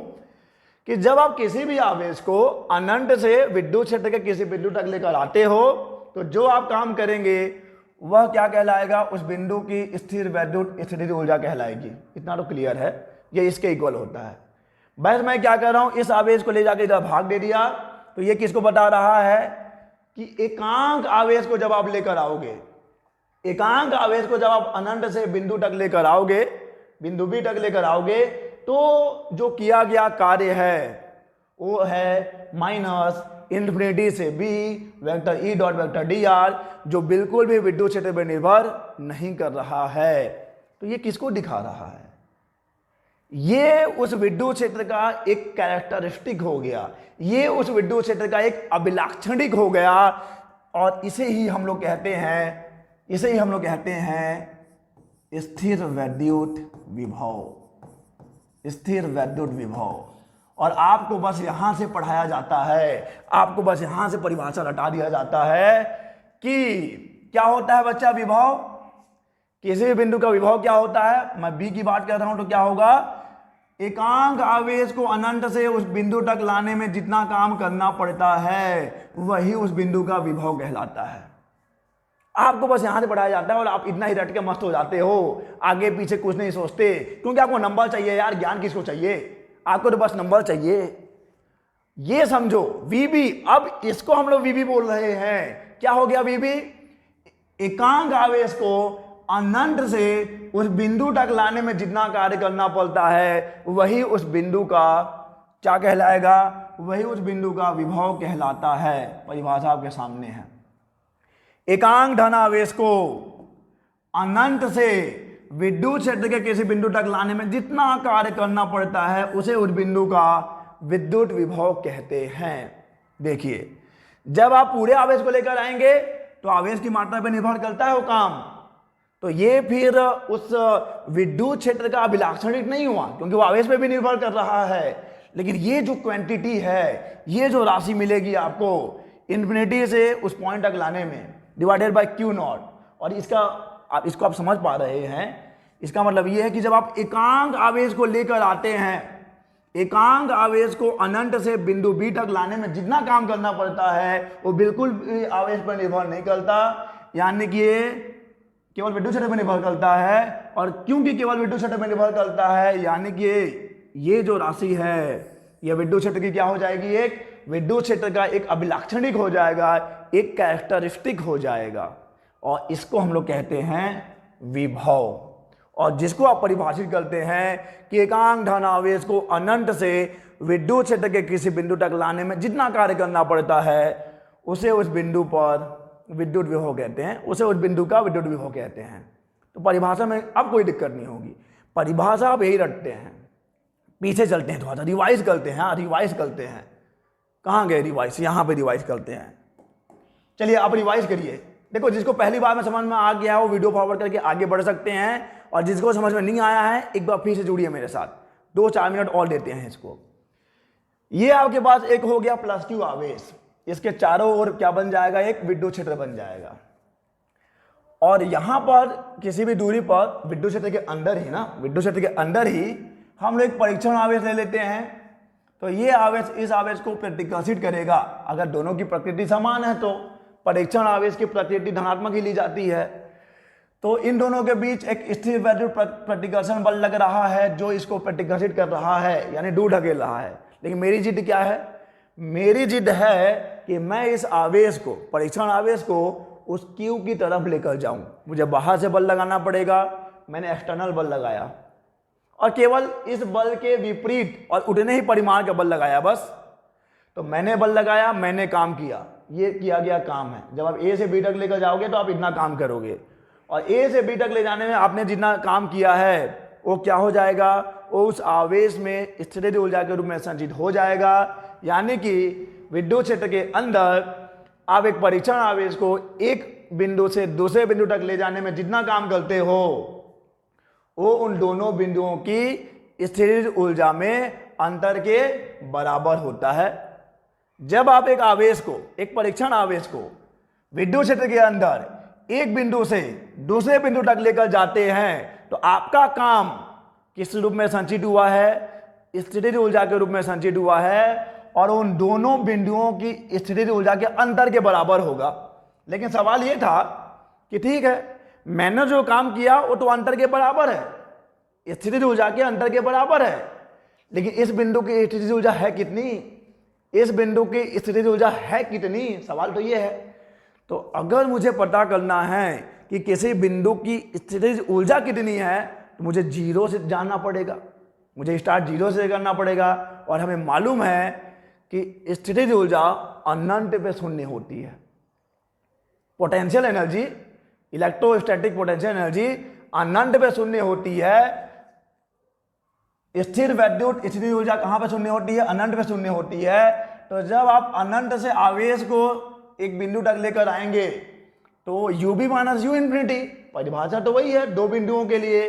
[SPEAKER 1] कि जब आप किसी भी आवेश को अनंत से विद्युत क्षेत्र के किसी बिंदु तक लेकर आते हो तो जो आप काम करेंगे वह क्या कहलाएगा? उस बिंदु की स्थिर वैद्युत स्थितिज ऊर्जा कहलाएगी। इतना तो क्लियर है, ये इसके इक्वल होता है। बस मैं क्या कर रहा हूं, इस आवेश को ले जाके इधर भाग दे दिया तो ये किसको बता रहा है कि एकांक आवेश को जब आप लेकर आओगे, एकांक आवेश को जब आप अनंत से बिंदु तक लेकर आओगे, बिंदु B तक लेकर आओगे, तो जो किया गया कार्य है वो है माइनस इन्फिनिटी से B vector E dot vector D R, जो बिल्कुल भी विद्युत क्षेत्र पर निर्भर नहीं कर रहा है। तो ये किसको दिखा रहा है? ये उस विद्युत क्षेत्र का एक कैरेक्टरिस्टिक हो गया, ये उस विद्युत क्षेत्र का एक अभिलाक्षणिक हो गया, और इसे ही हम लोग कहते हैं स्थिर विद्युत विभव, स्थिर विद्युत विभव। और आपको बस यहां से पढ़ाया जाता है, आपको बस यहां से परिभाषा रटा दिया जाता है कि क्या होता है बच्चा विभव, किसी भी बिंदु का विभव क्या होता है। मैं बी की बात कर रहा हूं तो क्या होगा, एकांक आवेश को अनंत से उस बिंदु तक लाने में जितना काम करना पड़ता है वही उस बिंदु का विभव कहलाता है। आपको बस यहां से पढ़ाया जाता है और आप इतना ही रट के मस्त हो जाते हो, आगे पीछे कुछ नहीं सोचते, क्योंकि आपको नंबर चाहिए यार, ज्ञान किसको चाहिए, आपको तो बस नंबर चाहिए। ये समझो वीबी, अब इसको हम लोग वीबी बोल रहे हैं। क्या हो गया वीबी? एकांक आवेश को अनंत से उस बिंदु तक लाने में जितना कार्य करना पड़ता है वही उस बिंदु का क्या कहलाएगा, वही उस बिंदु का विभव कहलाता है। परिभाषा आपके सामने है। एकांक धन आवेश को अनंत से विद्युत क्षेत्र के किसी बिंदु तक लाने में जितना कार्य करना पड़ता है उसे उस बिंदु का विद्युत विभव कहते हैं। देखिए, जब आप पूरे आवेश को लेकर आएंगे तो आवेश की मात्रा पर निर्भर करता है वो काम, तो ये फिर उस विद्युत क्षेत्र का अभिलाक्षणिक नहीं हुआ, क्योंकि वो आवेश पे भी निर्भर कर रहा है। लेकिन ये जो क्वांटिटी है, ये जो राशि मिलेगी आपको इन्फिनिटी से उस पॉइंट तक लाने में, डिवाइडेड बाय क्यू नॉट, और इसको आप समझ पा रहे हैं। इसका मतलब ये है कि जब आप एकांक आवेश को लेकर आते हैं, एकांक आवेश को अनंत से बिंदु बी तक लाने में जितना काम करना पड़ता है वो बिल्कुल भी आवेश पर निर्भर नहीं करता, यानी कि ये केवल विद्युत क्षेत्र पर निर्भर करता है। और क्योंकि केवल विद्युत क्षेत्र पर निर्भर करता है, यानी कि ये जो राशि है यह विद्युत क्षेत्र की क्या हो जाएगी, एक विद्युत क्षेत्र का एक अभिलाक्षणिक हो जाएगा, एक कैरेक्टरिस्टिक हो जाएगा, और इसको हम लोग कहते हैं विभव। और जिसको आप परिभाषित करते हैं कि एकांक धन आवेश को अनंत से विद्युत क्षेत्र के किसी बिंदु तक लाने में जितना कार्य करना पड़ता है उसे उस बिंदु पर विद्युत विभव कहते हैं, उसे उस बिंदु का विद्युत विभव कहते हैं। तो परिभाषा में अब कोई दिक्कत नहीं होगी, परिभाषा आप यही रटते हैं। पीछे चलते हैं, थोड़ा सा रिवाइज करते हैं। हाँ, रिवाइज करते हैं। कहाँ गए रिवाइज? यहाँ पे रिवाइज करते हैं। चलिए आप रिवाइज करिए। देखो, जिसको पहली बार में समझ में आ गया है वो वीडियो फॉरवर्ड करके आगे बढ़ सकते हैं, और जिसको समझ में नहीं आया है एक बार फिर से जुड़िए मेरे साथ, 2-4 मिनट और देते हैं इसको। ये आपके पास एक हो गया प्लस क्यू आवेश, इसके चारों ओर क्या बन जाएगा, एक विद्युत क्षेत्र बन जाएगा। और यहां पर किसी भी दूरी पर विद्युत क्षेत्र के अंदर ही ना, विद्युत क्षेत्र के अंदर ही हम लोग एक परीक्षण आवेश ले लेते हैं। तो ये आवेश इस आवेश को प्रतिकर्षित करेगा। अगर दोनों की प्रकृति समान है तो परीक्षण आवेश की प्रकृति धनात्मक ही ली जाती है। तो इन दोनों के बीच एक स्थिर विद्युत प्रतिकर्षण बल लग रहा है जो इसको प्रतिकर्षित कर रहा है, यानी दूर ढकेल रहा है। लेकिन मेरी जिद क्या है? मेरी जिद है कि मैं इस आवेश को, परीक्षण आवेश को उस क्यू की तरफ लेकर जाऊं। मुझे बाहर से बल लगाना पड़ेगा, मैंने एक्सटर्नल बल लगाया, और केवल इस बल के विपरीत और उतने ही परिमाण का बल लगाया बस। तो मैंने बल लगाया, मैंने काम किया, ये किया गया काम है। जब आप ए से बी तक लेकर जाओगे तो आप इतना काम करोगे, और ए से बी तक ले जाने में आपने जितना काम किया है वो क्या हो जाएगा, वो उस आवेश में स्थिर ऊर्जा के रूप में संचित हो जाएगा। यानी कि विद्युत क्षेत्र के अंदर आप एक परीक्षण आवेश को एक बिंदु से दूसरे बिंदु तक ले जाने में जितना काम करते हो वो उन दोनों बिंदुओं की स्थिर ऊर्जा में अंतर के बराबर होता है। जब आप एक आवेश को, एक परीक्षण आवेश को विद्युत क्षेत्र के अंदर एक बिंदु से दूसरे बिंदु तक लेकर जाते हैं तो आपका काम किस रूप में संचित हुआ है, स्थिर ऊर्जा के रूप में संचित हुआ है, और उन दोनों बिंदुओं की स्थिर ऊर्जा के अंतर के बराबर होगा। लेकिन सवाल यह था कि ठीक है, मैंने जो काम किया वो तो अंतर के बराबर है, स्थिर ऊर्जा के अंतर के बराबर है, लेकिन इस बिंदु की स्थिर ऊर्जा है कितनी, इस बिंदु की स्थिर ऊर्जा है कितनी, सवाल तो ये है। तो अगर मुझे पता करना है कि किसी बिंदु की स्थिर ऊर्जा कितनी है तो मुझे जीरो से जानना पड़ेगा, मुझे स्टार्ट जीरो से करना पड़ेगा। और हमें मालूम है कि स्थितिज ऊर्जा अनंत पे शून्य होती है। Potential energy, electrostatic potential energy अनंत पे शून्य होती है। स्थिर वैद्युत स्थितिज ऊर्जा कहां पे शून्य होती है? अनंत पे शून्य होती है। तो जब आप अनंत से आवेश को एक बिंदु तक लेकर आएंगे तो U B minus U infinity, परिभाषा तो वही है दो बिंदुओं के लिए।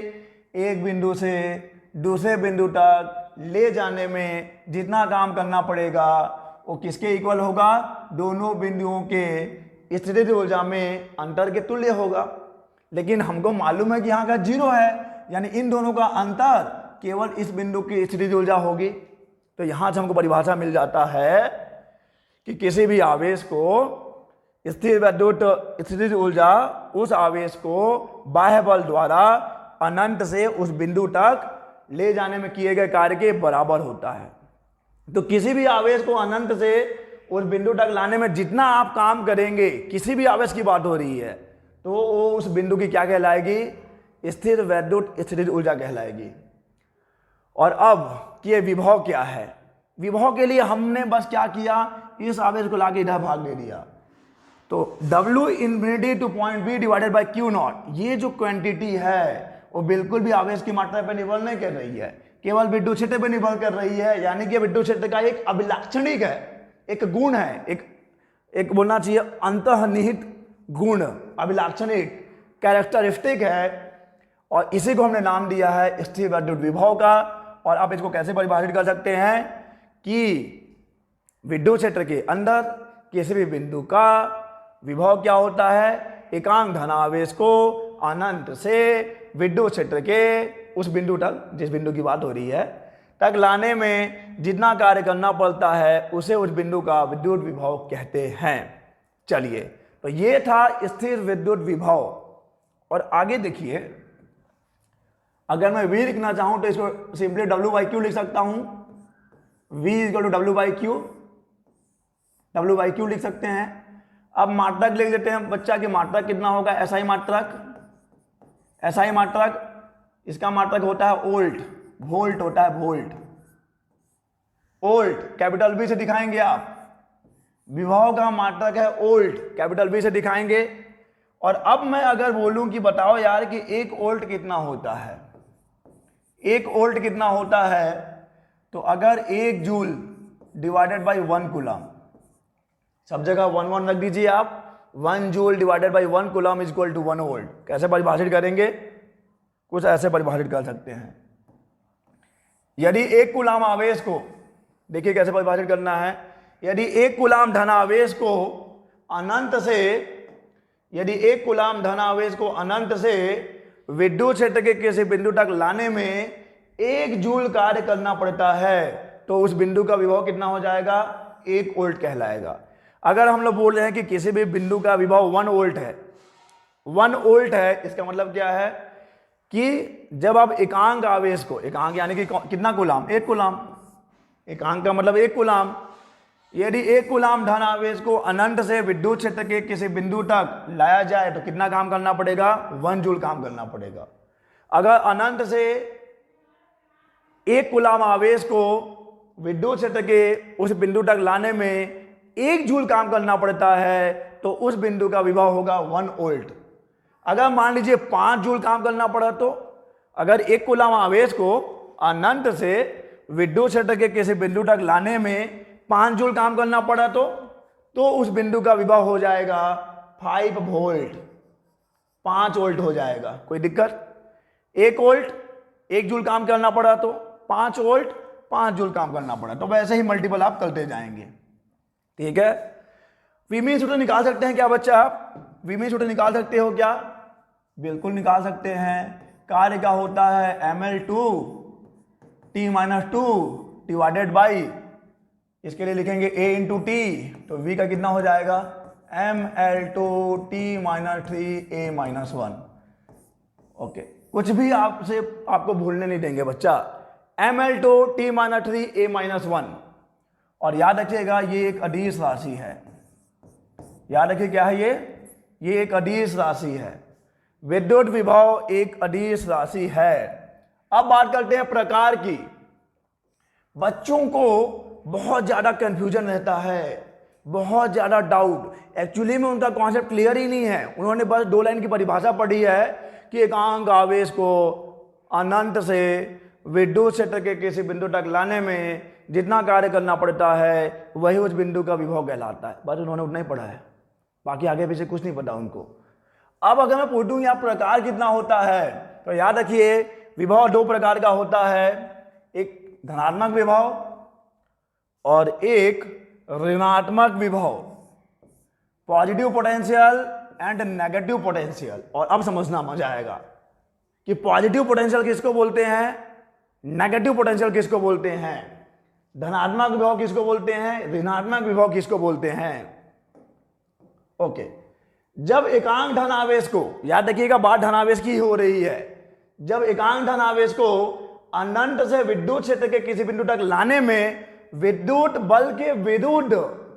[SPEAKER 1] एक बिंदु से दूसरे बिंदु तक ले जाने में जितना काम करना पड़ेगा वो किसके इक्वल होगा? दोनों बिंदुओं के स्थितिज ऊर्जा में अंतर के तुल्य होगा। लेकिन हमको मालूम है कि यहाँ का 0 है, यानी इन दोनों का अंतर केवल इस बिंदु की स्थितिज ऊर्जा होगी। तो यहां से हमको परिभाषा मिल जाता है कि किसी भी आवेश को स्थिर वैद्युत स्थितिज ऊर्जा उस आवेश को बाह्य बल द्वारा अनंत से उस बिंदु तक ले जाने में किए गए कार्य के बराबर होता है। तो किसी भी आवेश को अनंत से उस बिंदु तक लाने में जितना आप काम करेंगे, किसी भी आवेश की बात हो रही है, तो वो उस बिंदु की क्या कहलाएगी? स्थिर वैद्युत स्थितिज ऊर्जा कहलाएगी। और अब ये विभव क्या है? विभव के लिए हमने बस क्या किया? इस आवेश को लाके इधर भाग दे दिया। तो W infinity two point B divided by Q not, ये जो क्वांटिटी है वो बिल्कुल भी आवेश की मात्रा पर निर्भर नहीं कर रही है, केवल विद्युत क्षेत्र पर निर्भर कर रही है। यानी कि विद्युत क्षेत्र का एक अभिलाक्षणिक है, एक गुण है, एक बोलना चाहिए अंतर्निहित गुण, अभिलाक्षणिक कैरेक्टरिस्टिक है। और इसी को हमने नाम दिया है स्थिर वैद्युत विभव का। और आप इसको कैसे परिभाषित कर सकते हैं कि विद्युत क्षेत्र के अंदर किसी भी बिंदु का विभव क्या होता है? एकांक धनावेश को अनंत से विद्युत क्षेत्र के उस बिंदु तक, जिस बिंदु की बात हो रही है, तक लाने में जितना कार्य करना पड़ता है उसे उस बिंदु का विद्युत विभव कहते हैं। चलिए, तो ये था स्थिर विद्युत विभव। और आगे देखिए, अगर मैं V लिखना चाहूं तो इसको सिंपली W/Q लिख सकता हूं। V equal to W/Q, W/Q लिख सकते हैं। अब मात्रक लिख लेते हैं। बच्चा की मात्रक कितना होगा? SI मात्रक, SI मात्रक, इसका मात्रक होता है वोल्ट, वोल्ट होता है वोल्ट, वोल्ट कैपिटल V से दिखाएंगे आप। विभव का मात्रक है वोल्ट, कैपिटल V से दिखाएंगे। और अब मैं अगर बोलूं कि बताओ यार कि 1 वोल्ट कितना होता है, 1 वोल्ट कितना होता है, तो अगर 1 जूल डिवाइडेड बाई 1 कूलम, सब जगह 1 रख दीजिए आप। 1 joule divided by 1 coulomb is equal to 1 volt. कैसे परिभाषित करेंगे? कुछ ऐसे परिभाषित कर सकते हैं। यदि 1 कूलम आवेश को, देखिए कैसे परिभाषित करना है। यदि 1 कूलम धन आवेश को अनंत से, यदि 1 कूलम धन आवेश को अनंत से विद्युत क्षेत्र के किसी बिंदु तक लाने में 1 जूल कार्य करना पड़ता है, तो उस बिंदु का विभव कितना हो जाएगा? 1 वोल्ट कहलाएगा। अगर हम लोग बोल रहे हैं कि किसी भी बिंदु का विभव 1 वोल्ट है, 1 वोल्ट है, इसका मतलब क्या है कि जब आप एकांक आवेश को, एकांक यानी कि कितना कूलम? 1 कूलम, एकांक का मतलब 1 कूलम। यदि 1 कूलम धन आवेश को अनंत से विद्युत क्षेत्र के किसी बिंदु तक लाया जाए तो कितना काम करना पड़ेगा? 1 जूल काम करना पड़ेगा। अगर अनंत से 1 कूलम आवेश को विद्युत क्षेत्र के उस बिंदु तक लाने में 1 जूल काम करना पड़ता है, तो उस बिंदु का विभव होगा 1 वोल्ट। अगर मान लीजिए 5 जूल काम करना पड़ा, तो अगर 1 कूलम आवेश को अनंत से विद्युत क्षेत्र के किसी बिंदु तक लाने में 5 जूल काम करना पड़ा, तो उस बिंदु का विभव हो जाएगा 5 वोल्ट, 5 वोल्ट हो जाएगा। कोई दिक्कत? 1 वोल्ट 1 जूल काम करना पड़ा, तो 5 वोल्ट 5 जूल काम करना पड़ा। तो वैसे ही मल्टीपल आप करते जाएंगे। ठीक है, विमीन सूत्र निकाल सकते हैं क्या बच्चा? आप विमीन सूत्र निकाल सकते हो क्या? बिल्कुल निकाल सकते हैं। कार्य क्या होता है? ml2 t-2 डिवाइडेड बाई, इसके लिए लिखेंगे a इंटू टी, तो v का कितना हो जाएगा? ml2 t-3a-1। ओके, कुछ भी आपसे आपको भूलने नहीं देंगे बच्चा। ml2 t-3a-1। और याद रखिएगा ये एक अदिश राशि है। याद रखिए क्या है ये एक अदिश राशि है। विद्युत विभव एक अदिश राशि है। अब बात करते हैं प्रकार की। बच्चों को बहुत ज़्यादा कन्फ्यूजन रहता है, बहुत ज़्यादा डाउट। एक्चुअली में उनका कॉन्सेप्ट क्लियर ही नहीं है। उन्होंने बस 2 लाइन की परिभाषा पढ़ी है कि एकांक आवेश को अनंत से विद्युत क्षेत्र के किसी बिंदु तक लाने में जितना कार्य करना पड़ता है वही उस बिंदु का विभव कहलाता है। बस उन्होंने उतना ही पढ़ा है, बाकी आगे पीछे कुछ नहीं पता उनको। अब अगर मैं पूछूं यहाँ प्रकार कितना होता है, तो याद रखिए विभव 2 प्रकार का होता है, एक धनात्मक विभव और एक ऋणात्मक विभव, positive potential and negative potential. और अब समझना मजा आएगा कि पॉजिटिव पोटेंशियल किसको बोलते हैं, नेगेटिव पोटेंशियल किसको बोलते हैं, धनात्मक विभव किसको बोलते हैं, ऋणात्मक विभव किसको बोलते हैं। ओके, जब एकांक धनावेश को, याद रखिएगा बात धनावेश की हो रही है, जब एकांक धनावेश को अनंत से विद्युत क्षेत्र के किसी बिंदु तक लाने में विद्युत बल के विरुद्ध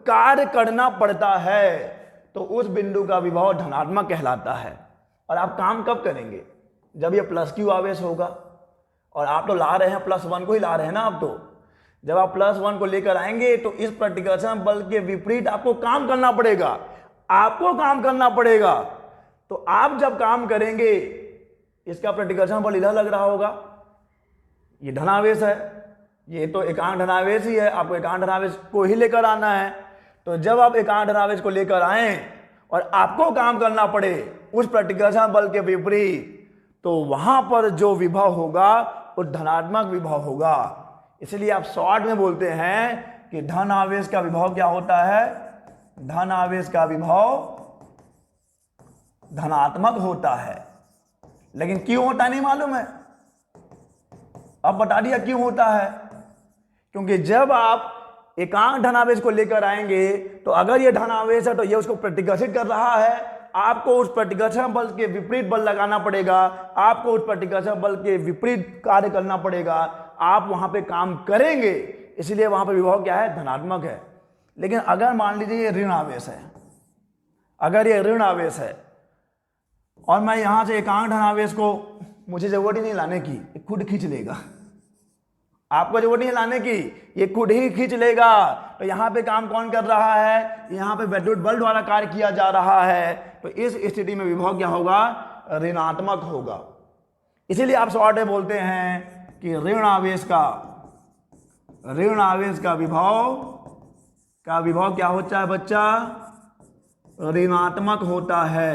[SPEAKER 1] कार्य करना पड़ता है तो उस बिंदु का विभव धनात्मक कहलाता है। और आप काम कब करेंगे, जब ये प्लस क्यू आवेश होगा, और आप तो ला रहे हैं +1 को ही ला रहे हैं ना। आप तो जब आप +1 को लेकर आएंगे तो इस प्रतिकर्षण बल के विपरीत आपको काम करना पड़ेगा, आपको काम करना पड़ेगा। तो आप जब काम करेंगे, इसका प्रतिकर्षण बल इधर लग रहा होगा, ये धनावेश है, ये तो एकांक धनावेश ही है, आपको एकांक धनावेश को ही लेकर आना है। तो जब आप एकांक धनावेश को लेकर आए और आपको काम करना पड़े उस प्रतिकर्षण बल के विपरीत, तो वहां पर जो विभव होगा वो धनात्मक विभव होगा। इसलिए आप शॉर्ट में बोलते हैं कि धन आवेश का विभव क्या होता है, धन आवेश का विभव धनात्मक होता है। लेकिन क्यों होता नहीं मालूम है, अब बता दिया क्यों होता है। क्योंकि जब आप एकांक धनावेश को लेकर आएंगे तो अगर ये धनावेश है तो ये उसको प्रतिकर्षित कर रहा है, आपको उस प्रतिकर्षण बल के विपरीत बल लगाना पड़ेगा, आपको उस प्रतिकर्षण बल के विपरीत कार्य करना पड़ेगा, आप वहां पे काम करेंगे, इसलिए वहां पे विभव क्या है, धनात्मक है। लेकिन अगर मान लीजिए ये ऋण आवेश है, अगर ये ऋण आवेश है और मैं यहां से एकांक धनावेश को, मुझे जरूरत ही नहीं लाने की, ये खुद खींच लेगा, आपको जरूरत नहीं लाने की, ये खुद ही खींच लेगा। तो यहां पे काम कौन कर रहा है, यहां पे विद्युत बल द्वारा कार्य किया जा रहा है। तो इस स्थिति में विभव क्या होगा, ऋणात्मक होगा। इसीलिए आप शॉर्ट में बोलते हैं कि ऋण आवेश का विभव क्या होता है बच्चा, ऋणात्मक होता है,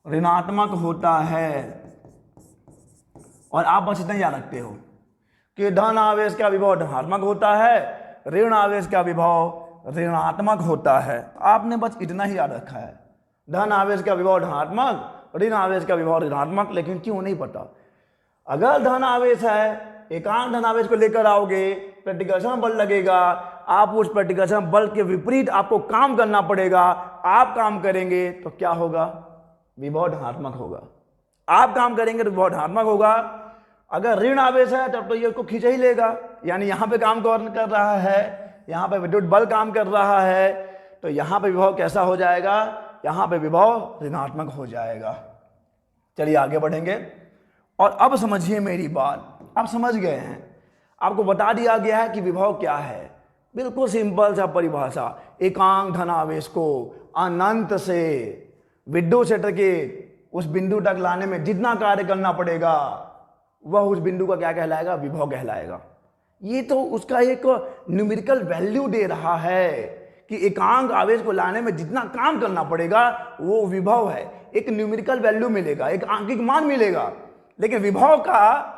[SPEAKER 1] ऋणात्मक होता है। और आप बस इतना याद रखते हो कि धन आवेश का विभव धनात्मक होता है, ऋण आवेश का विभव ऋणात्मक होता है। आपने बस इतना ही याद रखा है, धन आवेश का विभव धनात्मक, ऋण आवेश का विभव ऋणात्मक। लेकिन क्यों नहीं पता, अगर धन आवेश है, एकांक धन आवेश को लेकर आओगे, प्रतिकर्षण बल लगेगा, आप उस प्रतिकर्षण बल के विपरीत आपको काम करना पड़ेगा, आप काम करेंगे तो क्या होगा, विभव धनात्मक होगा। आप काम करेंगे तो विभव धनात्मक होगा। अगर ऋण आवेश है तब तो ये उसको खींच ही लेगा, यानी यहां पे काम कर रहा है, यहां पे विद्युत बल काम कर रहा है, तो यहां पे विभव कैसा हो जाएगा, यहां पे विभव ऋणात्मक हो जाएगा। चलिए आगे बढ़ेंगे। और अब समझिए मेरी बात, आप समझ गए हैं, आपको बता दिया गया है कि विभव क्या है। बिल्कुल सिंपल सा परिभाषा, एकांक धनावेश को अनंत से विद्युत क्षेत्र के उस बिंदु तक लाने में जितना कार्य करना पड़ेगा वह उस बिंदु का क्या कहलाएगा, विभव कहलाएगा। ये तो उसका एक न्यूमेरिकल वैल्यू दे रहा है कि एकांक आवेश को लाने में जितना काम करना पड़ेगा वो विभव है। एक न्यूमेरिकल वैल्यू मिलेगा, एक आंकिक मान मिलेगा। लेकिन विभव का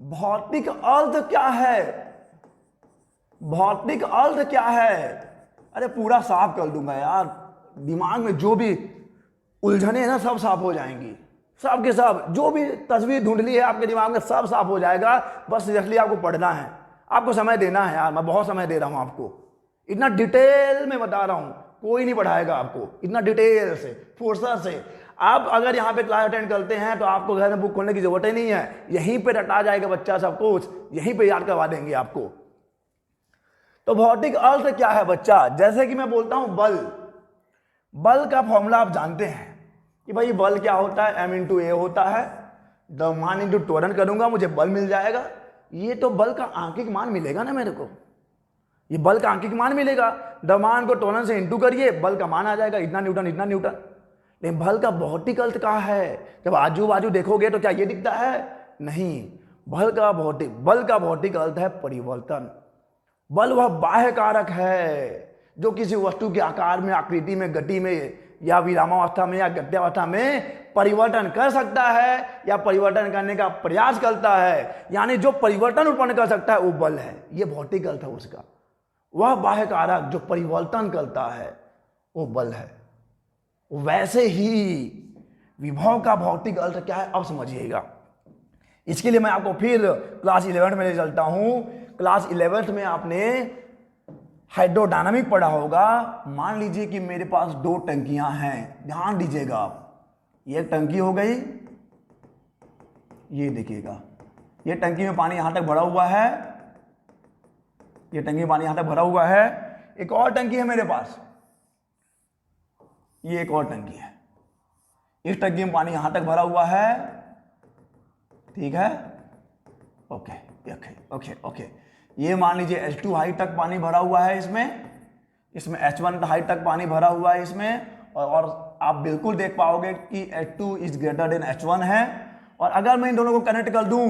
[SPEAKER 1] भौतिक अर्थ क्या है, भौतिक अर्थ क्या है, अरे पूरा साफ कर दूंगा यार, दिमाग में जो भी उलझने हैं ना सब साफ हो जाएंगी, सब के सब, जो भी तस्वीर ढूंढ ली है आपके दिमाग में सब साफ हो जाएगा। बस इसलिए आपको पढ़ना है, आपको समय देना है यार, मैं बहुत समय दे रहा हूं आपको, इतना डिटेल में बता रहा हूं, कोई नहीं पढ़ाएगा आपको इतना डिटेल से, फुर्सत से। आप अगर यहाँ पे क्लास अटेंड करते हैं तो आपको घर में बुक खोलने की जरूरत ही नहीं है, यहीं पे रटा जाएगा बच्चा सब कुछ, यहीं पे याद करवा देंगे आपको। तो भौतिक अर्थ क्या है बच्चा, जैसे कि मैं बोलता हूं बल, बल का फॉर्मूला आप जानते हैं कि भाई बल क्या होता है, m × a होता है, मान × त्वरण करूंगा मुझे बल मिल जाएगा। ये तो बल का आंकिक मान मिलेगा ना मेरे को, ये बल का आंकिक मान मिलेगा, द्रव्यमान को त्वरण से इंटू करिए, बल का मान आ जाएगा, इतना न्यूटन इतना न्यूटन। लेकिन बल का भौतिक अर्थ कहाँ है? जब आजू बाजू देखोगे तो क्या ये दिखता है? नहीं, बल का भौतिक अर्थ है परिवर्तन। बल वह बाह्य कारक है जो किसी वस्तु के आकार में, आकृति में, गति में या विरामावस्था में या गत्यावस्था में परिवर्तन कर सकता है या परिवर्तन करने का प्रयास करता है। यानी जो परिवर्तन उत्पन्न कर सकता है वो बल है, ये भौतिक अर्थ है उसका। वह बाह्य कारक जो परिवर्तन करता है वो बल है। वैसे ही विभव का भौतिक अर्थ क्या है अब समझिएगा। इसके लिए मैं आपको फिर क्लास 11 में ले चलता हूं। क्लास 11 में आपने हाइड्रोडायनामिक पढ़ा होगा। मान लीजिए कि मेरे पास 2 टंकियां हैं, ध्यान दीजिएगा आप। ये एक टंकी हो गई, ये देखिएगा, ये टंकी में पानी यहां तक भरा हुआ है, ये टंकी में पानी यहां तक भरा हुआ है। एक और टंकी है मेरे पास, ये एक और टंकी है, इस टंकी में पानी यहां तक भरा हुआ है, ठीक है। ओके ओके ओके ओके, ये मान लीजिए H2 हाइट तक पानी भरा हुआ है, इसमें H1 हाइट तक पानी भरा हुआ है इसमें, और आप बिल्कुल देख पाओगे कि H2 is greater then H1 है। और अगर मैं इन दोनों को कनेक्ट कर दूं,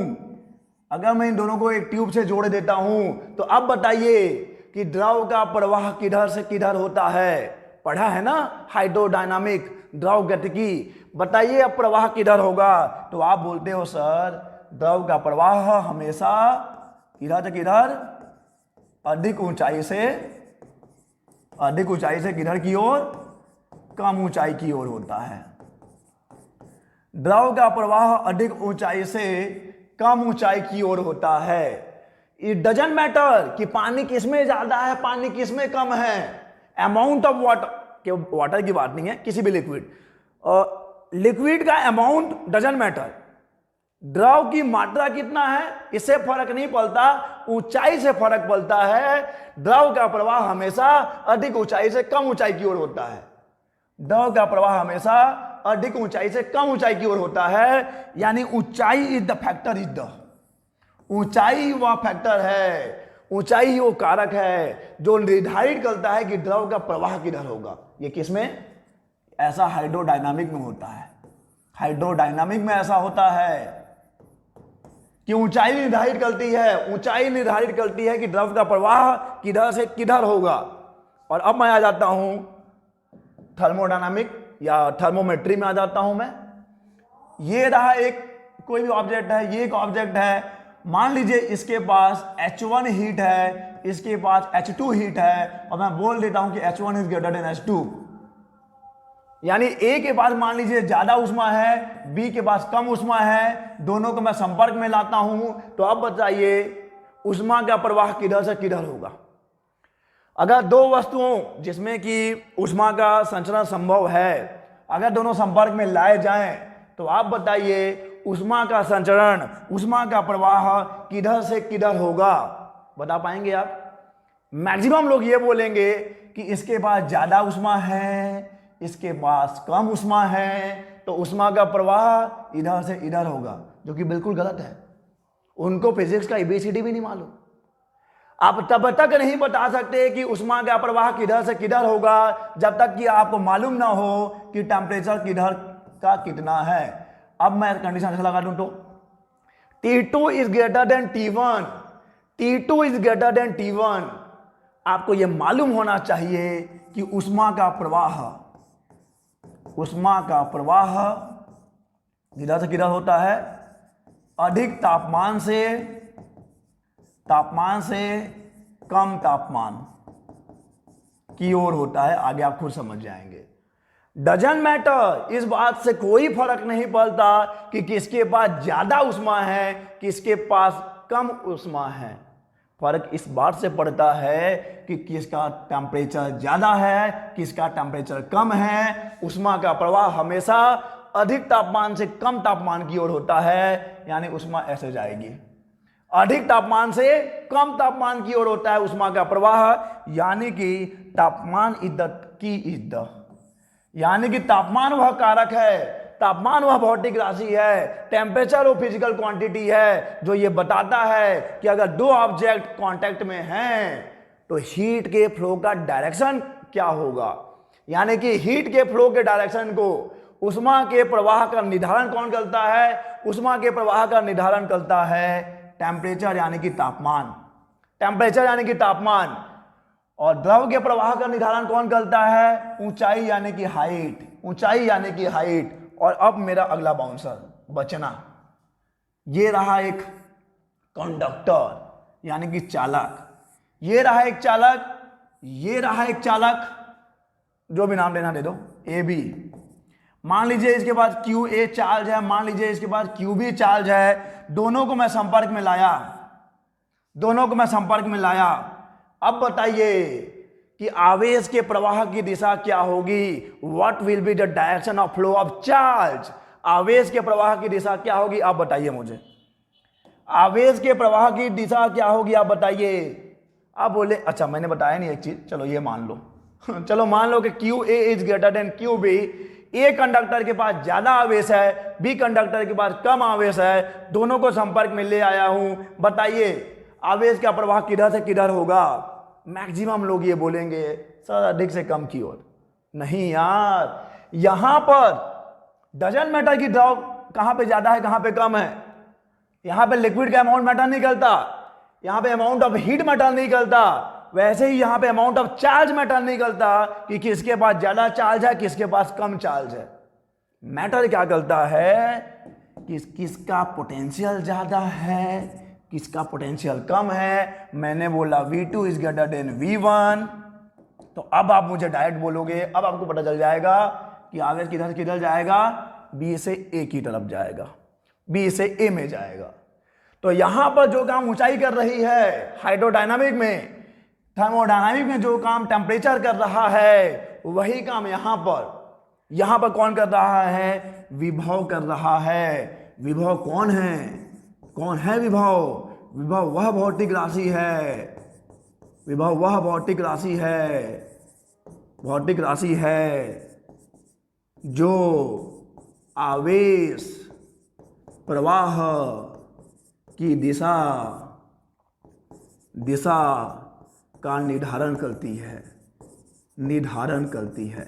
[SPEAKER 1] अगर मैं इन दोनों को एक ट्यूब से जोड़ देता हूं, तो अब बताइए कि द्रव का प्रवाह किधर से किधर होता है? पढ़ा है ना हाइड्रोडायनामिक, द्रव गतिकी। बताइए अब प्रवाह किधर होगा? तो आप बोलते हो सर द्रव का प्रवाह हमेशा किधर से किधर, अधिक ऊंचाई से किधर की ओर, कम ऊंचाई की ओर होता है। द्रव का प्रवाह अधिक ऊंचाई से कम ऊंचाई की ओर होता है। इट डजंट मैटर कि पानी किसमें ज्यादा है, पानी किसमें कम है। अमाउंट ऑफ वाटर की बात नहीं है, किसी भी लिक्विड का अमाउंट डजंट मैटर। द्रव की मात्रा कितना है इससे फर्क नहीं पड़ता, ऊंचाई से फर्क पड़ता है। द्रव का प्रवाह हमेशा अधिक ऊंचाई से कम ऊंचाई की ओर होता है। द्रव का प्रवाह हमेशा अधिक ऊंचाई से कम ऊंचाई की ओर होता है। यानी ऊंचाई इज द फैक्टर, ऊंचाई वह फैक्टर है, ऊंचाई ही वो कारक है जो निर्धारित करता है कि द्रव का प्रवाह किधर होगा। ये किसमें? ऐसा हाइड्रोडायनामिक में होता है। हाइड्रोडायनामिक में ऐसा होता है कि ऊंचाई निर्धारित करती है कि द्रव का प्रवाह किधर से किधर होगा। और अब मैं आ जाता हूं थर्मोडायनामिक या थर्मोमेट्री में आ जाता हूं मैं। ये रहा एक कोई भी ऑब्जेक्ट है, ये एक ऑब्जेक्ट है। मान लीजिए इसके पास H1 हीट है, इसके पास H2 हीट है, और मैं बोल देता हूं कि H1 is greater then H2। यानी A के पास मान लीजिए ज्यादा उष्मा है, B के पास कम उष्मा है, दोनों को मैं संपर्क में लाता हूं। तो अब बताइए उष्मा का प्रवाह किधर से किधर होगा? अगर दो वस्तुओं जिसमें कि उष्मा का संचरण संभव है, अगर दोनों संपर्क में लाए जाएं, तो आप बताइए उष्मा का संचरण, उष्मा का प्रवाह किधर से किधर होगा? बता पाएंगे आप? मैक्सिमम लोग ये बोलेंगे कि इसके पास ज्यादा उष्मा है, इसके पास कम उष्मा है, तो उष्मा का प्रवाह इधर से इधर होगा, जो कि बिल्कुल गलत है। उनको फिजिक्स का ABCD भी नहीं मालूम। आप तब तक नहीं बता सकते कि उष्मा का प्रवाह किधर से किधर होगा जब तक कि आपको मालूम ना हो कि टेम्परेचर किधर का कितना है। अब मैं कंडीशन ऐसा लगा दूं तो T2 is greater then T1, T2 is greater then T1। आपको यह मालूम होना चाहिए कि उष्मा का प्रवाह किधर से किधर होता है? अधिक तापमान से कम तापमान की ओर होता है। आगे आप खुद समझ जाएंगे। डजंट मैटर, इस बात से कोई फर्क नहीं पड़ता कि किसके पास ज्यादा उष्मा है, किसके पास कम उष्मा है। फर्क इस बात से पड़ता है कि किसका टेम्परेचर ज्यादा है, किसका टेम्परेचर कम है। उष्मा का प्रवाह हमेशा अधिक तापमान से कम तापमान की ओर होता है। यानी उष्मा ऐसे जाएगी, अधिक तापमान से कम तापमान की ओर होता है उष्मा का प्रवाह। यानी कि तापमान यानी कि तापमान वह कारक है, तापमान वह भौतिक राशि है, टेम्परेचर वो फिजिकल क्वांटिटी है जो ये बताता है कि अगर दो ऑब्जेक्ट कांटेक्ट में हैं तो हीट के फ्लो का डायरेक्शन क्या होगा, यानी कि हीट के फ्लो के डायरेक्शन को उष्मा के प्रवाह का निर्धारण कौन करता है, उष्मा के प्रवाह का निर्धारण करता है टेम्परेचर यानी कि तापमान, टेम्परेचर यानी कि तापमान। और द्रव के प्रवाह का निर्धारण कौन करता है, ऊंचाई यानी कि हाइट, ऊंचाई यानी कि हाइट। और अब मेरा अगला बाउंसर बचना, ये रहा एक कंडक्टर यानी कि चालक, ये रहा एक चालक, ये रहा एक चालक, जो भी नाम लेना दे दो, ए बी। मान लीजिए इसके पास क्यू ए चार्ज है, मान लीजिए इसके पास क्यू बी चार्ज है, दोनों को मैं संपर्क में लाया, दोनों को मैं संपर्क में लाया। अब बताइए कि आवेश के प्रवाह की दिशा क्या होगी, what will be the direction of flow of charge, आवेश के प्रवाह की दिशा क्या होगी, आप बताइए मुझे, आवेश के प्रवाह की दिशा क्या होगी, आप बताइए। आप बोले अच्छा मैंने बताया नहीं एक चीज, चलो ये मान लो चलो मान लो कि Q A is greater than Q B, A conductor के पास ज्यादा आवेश है, बी कंडक्टर के पास कम आवेश है, दोनों को संपर्क में ले आया हूं, बताइए आवेश का प्रवाह किधर से किधर होगा। मैक्सिमम लोग ये बोलेंगे सर अधिक से कम की ओर। नहीं यार, यहां पर डजन मैटर की द्रव कहां पे ज्यादा है कहां पे कम है, यहां पे लिक्विड का अमाउंट मैटर नहीं करता, यहां पे अमाउंट ऑफ हीट मैटर नहीं करता, वैसे ही यहां पे अमाउंट ऑफ चार्ज मैटर नहीं करता कि किसके पास ज्यादा चार्ज है किसके पास कम चार्ज है। मैटर क्या करता है कि किसका पोटेंशियल ज्यादा है किसका पोटेंशियल कम है। मैंने बोला V2 is greater then V1, तो अब आप मुझे डायरेक्ट बोलोगे, अब आपको पता चल जाएगा कि आवेश किधर से किधर जाएगा, बी से ए की तरफ जाएगा, बी से ए में जाएगा। तो यहां पर जो काम ऊंचाई कर रही है हाइड्रोडायनामिक में, थर्मोडायनामिक में जो काम टेम्परेचर कर रहा है, वही काम यहां पर कौन कर रहा है, विभव कर रहा है। विभव कौन है, कौन है विभव, विभव वह भौतिक राशि है, विभव वह भौतिक राशि है, भौतिक राशि है जो आवेश प्रवाह की दिशा का निर्धारण करती है, निर्धारण करती है,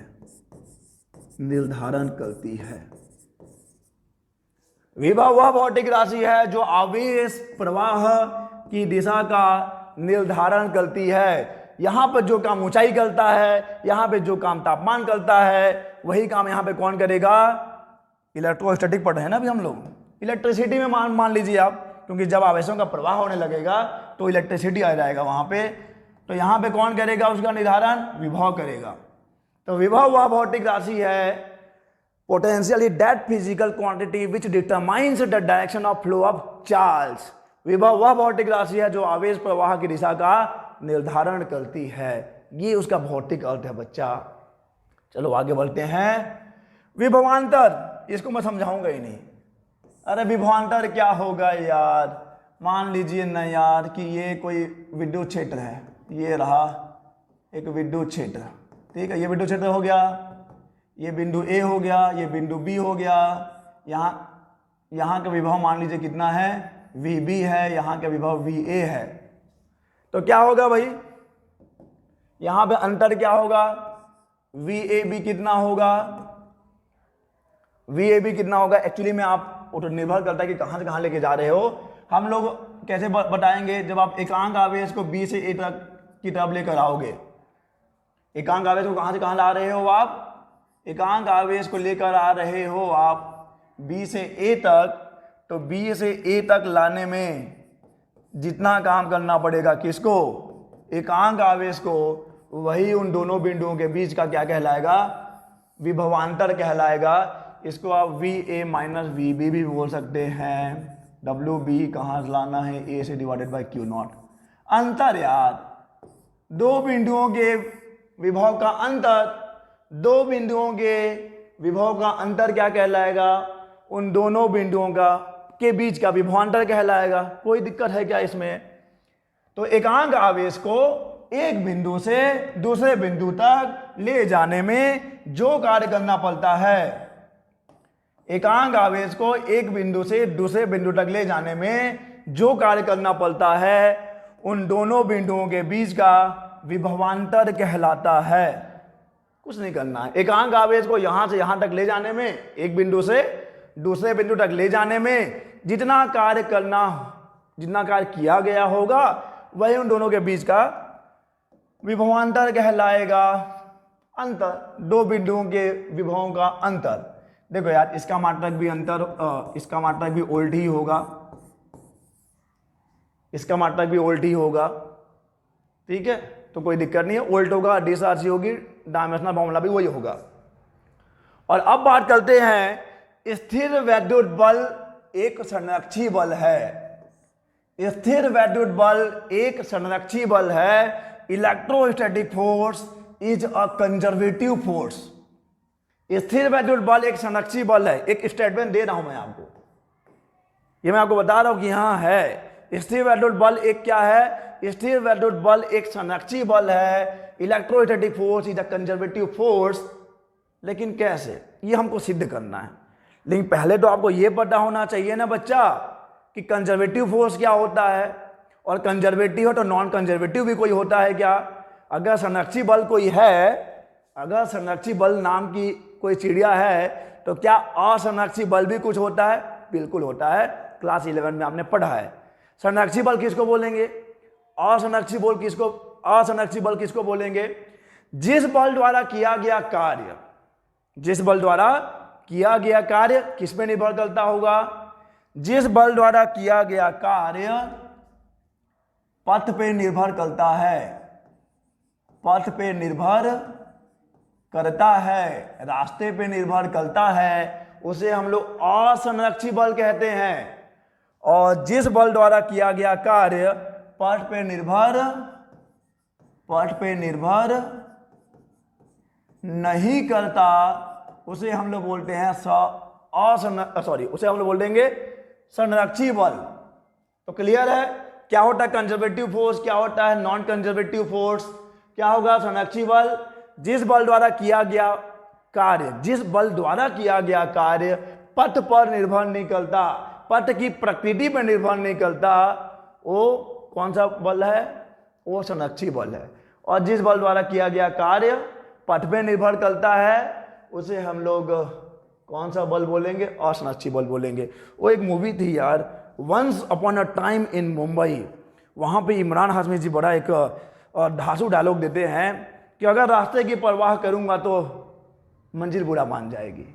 [SPEAKER 1] निर्धारण करती है। विभव वह भौतिक राशि है जो आवेश प्रवाह की दिशा का निर्धारण करती है। यहां पर जो काम ऊंचाई करता है, यहां पे जो काम तापमान करता है, वही काम यहां पे कौन करेगा, इलेक्ट्रोस्टैटिक पढ़ रहे हैं ना अभी हम लोग, इलेक्ट्रिसिटी में मान लीजिए आप, क्योंकि जब आवेशों का प्रवाह होने लगेगा तो इलेक्ट्रिसिटी आ जाएगा वहां पे, तो यहां पे कौन करेगा उसका निर्धारण, विभव करेगा। तो विभव वह भौतिक राशि है, potentially that physical quantity which determines the direction of flow of charge। विभव वह भौतिक राशि है जो आवेश प्रवाह की दिशा का निर्धारण करती है। ये उसका भौतिक अर्थ है बच्चा। चलो आगे बढ़ते हैं। विभवांतर, इसको मैं समझाऊंगा ही नहीं। अरे विभवांतर क्या होगा यार, मान लीजिए ना यार कि ये कोई विद्युत क्षेत्र है, ये रहा एक विद्युत क्षेत्र, ठीक है, ये विद्युत क्षेत्र हो गया, ये बिंदु ए हो गया, ये बिंदु बी हो गया, यहाँ का विभव मान लीजिए कितना है, VB है, यहाँ का विभव VA है। तो क्या होगा भाई, यहाँ पे अंतर क्या होगा, VAB कितना होगा, VAB कितना होगा। एक्चुअली में आप तो निर्भर करता है कि कहाँ से कहाँ लेके जा रहे हो। हम लोग कैसे बताएंगे, जब आप एकांक आवेश को B से A तक की तरफ लेकर आओगे, एकांक आवेश को कहाँ से कहाँ ला रहे हो आप, एकांक आवेश को लेकर आ रहे हो आप B से A तक, तो B से A तक लाने में जितना काम करना पड़ेगा किसको, एकांक आवेश को, वही उन दोनों बिंदुओं के बीच का क्या कहलाएगा, विभवांतर कहलाएगा। इसको आप VA माइनस VB भी बोल सकते हैं। WB कहाँ से लाना है, A से डिवाइडेड बाई Q0। अंतर यार, दो बिंदुओं के विभव का अंतर, दो बिंदुओं के विभव का अंतर क्या कहलाएगा, उन दोनों बिंदुओं का के बीच का विभवांतर कहलाएगा। कोई दिक्कत है क्या इसमें। तो एकांक आवेश को एक बिंदु से दूसरे बिंदु तक ले जाने में जो कार्य करना पड़ता है, एकांक आवेश को एक बिंदु से दूसरे बिंदु तक ले जाने में जो कार्य करना पड़ता है, उन दोनों बिंदुओं के बीच का विभवांतर कहलाता है। कुछ नहीं करना है, एकांक आवेश को यहां से यहां तक ले जाने में, एक बिंदु से दूसरे बिंदु तक ले जाने में जितना कार्य किया गया होगा वही उन दोनों के बीच का विभवांतर कहलाएगा। अंतर, दो बिंदुओं के विभवों का अंतर। देखो यार, इसका मात्रक भी अंतर, इसका मात्रक भी उल्ट ही होगा, इसका मात्रक भी उल्ट ही होगा, ठीक है, तो कोई दिक्कत नहीं है, उल्ट होगा, डिसआरसी होगी, डायमेंशनल फॉर्मूला भी वही होगा। और अब बात करते हैं, स्थिर वैद्युत बल एक संरक्षी बल है। स्थिर वैद्युत बल एक संरक्षी बल है। Electrostatic force is a conservative force. स्थिर वैद्युत बल एक संरक्षी बल है। एक स्टेटमेंट दे रहा हूं मैं आपको, ये मैं आपको बता रहा हूं कि यहां है स्थिर वैद्युत बल एक क्या है, स्थिर वैद्युत बल एक संरक्षी बल है। Electrostatic force is a conservative force. लेकिन कैसे, ये हमको सिद्ध करना है। लेकिन पहले तो आपको ये पता होना चाहिए ना बच्चा कि कंजर्वेटिव फोर्स क्या होता है, और कंजर्वेटिव हो तो नॉन कंजर्वेटिव भी कोई होता है क्या। अगर संरक्षी बल कोई है, अगर संरक्षी बल नाम की कोई चिड़िया है, तो क्या असंरक्षी बल भी कुछ होता है? बिल्कुल होता है, क्लास 11 में आपने पढ़ा है। संरक्षी बल किसको बोलेंगे? असंरक्षी बल किसको बोलेंगे? जिस बल द्वारा किया गया कार्य, जिस बल द्वारा किया गया कार्य किस पे निर्भर करता होगा? जिस बल द्वारा किया गया कार्य पथ पे निर्भर करता है, पथ पे निर्भर करता है, रास्ते पे निर्भर करता है, उसे हम लोग असंरक्षी बल कहते हैं। और जिस बल द्वारा किया गया कार्य पथ पे निर्भर नहीं करता, उसे हम लोग बोलते हैं उसे हम लोग बोल देंगे संरक्षी बल। तो क्लियर है क्या होता है कंजर्वेटिव फोर्स, क्या होता है नॉन कंजर्वेटिव फोर्स? क्या होगा संरक्षी बल? जिस बल द्वारा किया गया कार्य, जिस बल द्वारा किया गया कार्य पथ पर निर्भर नहीं करता, पथ की प्रकृति पर निर्भर नहीं करता, वो कौन सा बल है? वो संरक्षी बल है। और जिस बल द्वारा किया गया कार्य पथ पे निर्भर करता है, उसे हम लोग कौन सा बल बोलेंगे? असंरक्षी बल बोलेंगे। वो एक मूवी थी यार, once upon a time in Mumbai, वहाँ पे इमरान हाशमी जी बड़ा एक धांसू डायलॉग देते हैं कि अगर रास्ते की परवाह करूंगा तो मंजिल बुरा मान जाएगी,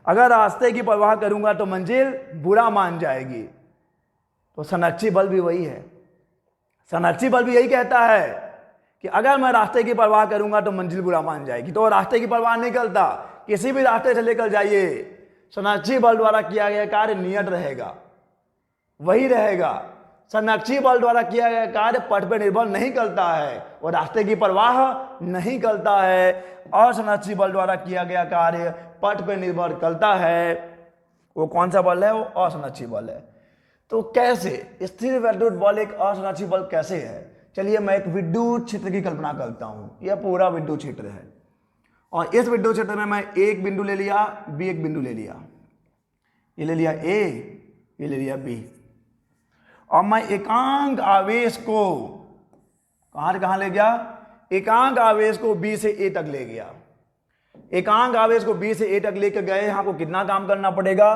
[SPEAKER 1] अगर रास्ते की परवाह करूंगा तो मंजिल बुरा मान जाएगी। तो संरक्षी बल भी वही है, संरक्षी बल भी यही कहता है कि अगर मैं रास्ते की परवाह करूंगा तो मंजिल बुरा मान जाएगी। तो रास्ते की परवाह नहीं करता, किसी भी रास्ते से लेकर जाइए, संरक्षी बल द्वारा किया गया कार्य नियत रहेगा, वही रहेगा। संरक्षी बल द्वारा किया गया कार्य पथ पर निर्भर नहीं करता है और रास्ते की परवाह नहीं करता है। असंरक्षी बल द्वारा किया गया कार्य पथ पर निर्भर करता है। वो कौन सा बल है? वो असंरक्षी बल है। तो कैसे स्थिर वैद्युत बल एक असंरक्षी बल कैसे है? चलिए मैं एक विद्युत क्षेत्र की कल्पना करता हूं। यह पूरा विद्युत क्षेत्र है और इस विद्युत क्षेत्र में मैं एक बिंदु ले लिया, बी एक बिंदु ले लिया, ये ले लिया ए, ये ले लिया बी, और मैं एकांक आवेश को कहां से कहां ले गया? एकांक आवेश को बी से ए तक ले गया। एकांक आवेश को बी से ए तक लेकर गए, यहां को कितना काम करना पड़ेगा?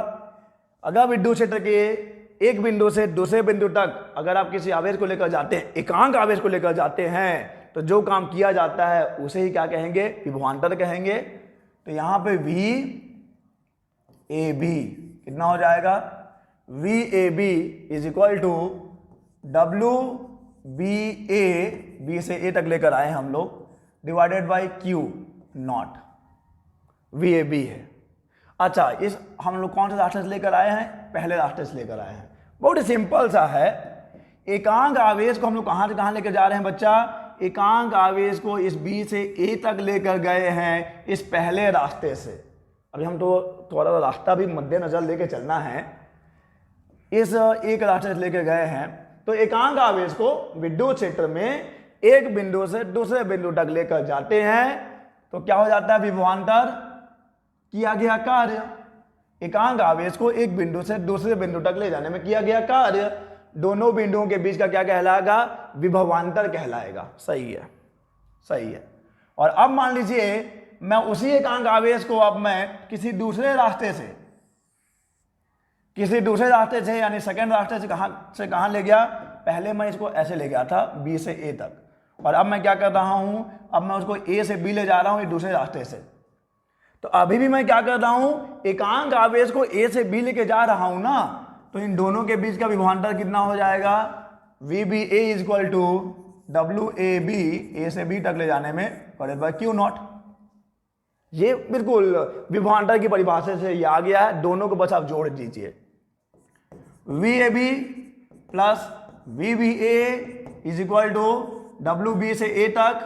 [SPEAKER 1] अगर विद्युत क्षेत्र के एक बिंदु से दूसरे बिंदु तक अगर आप किसी आवेश को लेकर जाते हैं, एकांक आवेश को लेकर जाते हैं, तो जो काम किया जाता है उसे ही क्या कहेंगे? विभवांतर कहेंगे। तो यहां पे वी ए बी कितना हो जाएगा? V A B is equal to W B A, B से ए तक लेकर आए हम लोग, divided by Q naught, V A B है। अच्छा, इस हम लोग कौन सा रास्ते से लेकर आए हैं? पहले रास्ते से लेकर आए हैं। बहुत ही सिंपल सा है। एकांक आवेश को हम लोग कहां से कहां लेकर जा रहे हैं बच्चा? एकांक आवेश को इस बी से ए तक लेकर गए हैं इस पहले रास्ते से। अभी हम तो थोड़ा रास्ता भी मद्देनजर लेके चलना है। इस एक रास्ते से लेकर गए हैं, तो एकांक आवेश को विद्युत क्षेत्र में एक बिंदु से दूसरे बिंदु तक लेकर जाते हैं, तो क्या हो जाता है? विभवांतर किया गया कार्य। एकांक आवेश को एक बिंदु से दूसरे बिंदु तक ले जाने में किया गया कार्य, दोनों बिंदुओं के बीच का क्या कहलाएगा? विभवांतर कहलाएगा। सही है। सही है। और अब मान लीजिए मैं उसी एकांक आवेश को अब मैं किसी दूसरे रास्ते से यानी सेकंड रास्ते से कहां ले गया। पहले मैं इसको ऐसे ले गया था बी से ए तक, और अब मैं क्या कर रहा हूं, अब मैं उसको ए से बी ले जा रहा हूं ये दूसरे रास्ते से। तो अभी भी मैं क्या कर रहा हूं, एकांक आवेश को ए से बी लेके जा रहा हूं ना, तो इन दोनों के बीच का विभवांतर कितना हो जाएगा, V B A is equal to W A B, A से बी तक ले जाने में डिवाइडेड बाय क्यू नॉट। ये बिल्कुल विभवांतर की परिभाषा से ये आ गया है, दोनों को बस आप जोड़ दीजिए। V A B plus V B A is equal to W B से ए तक,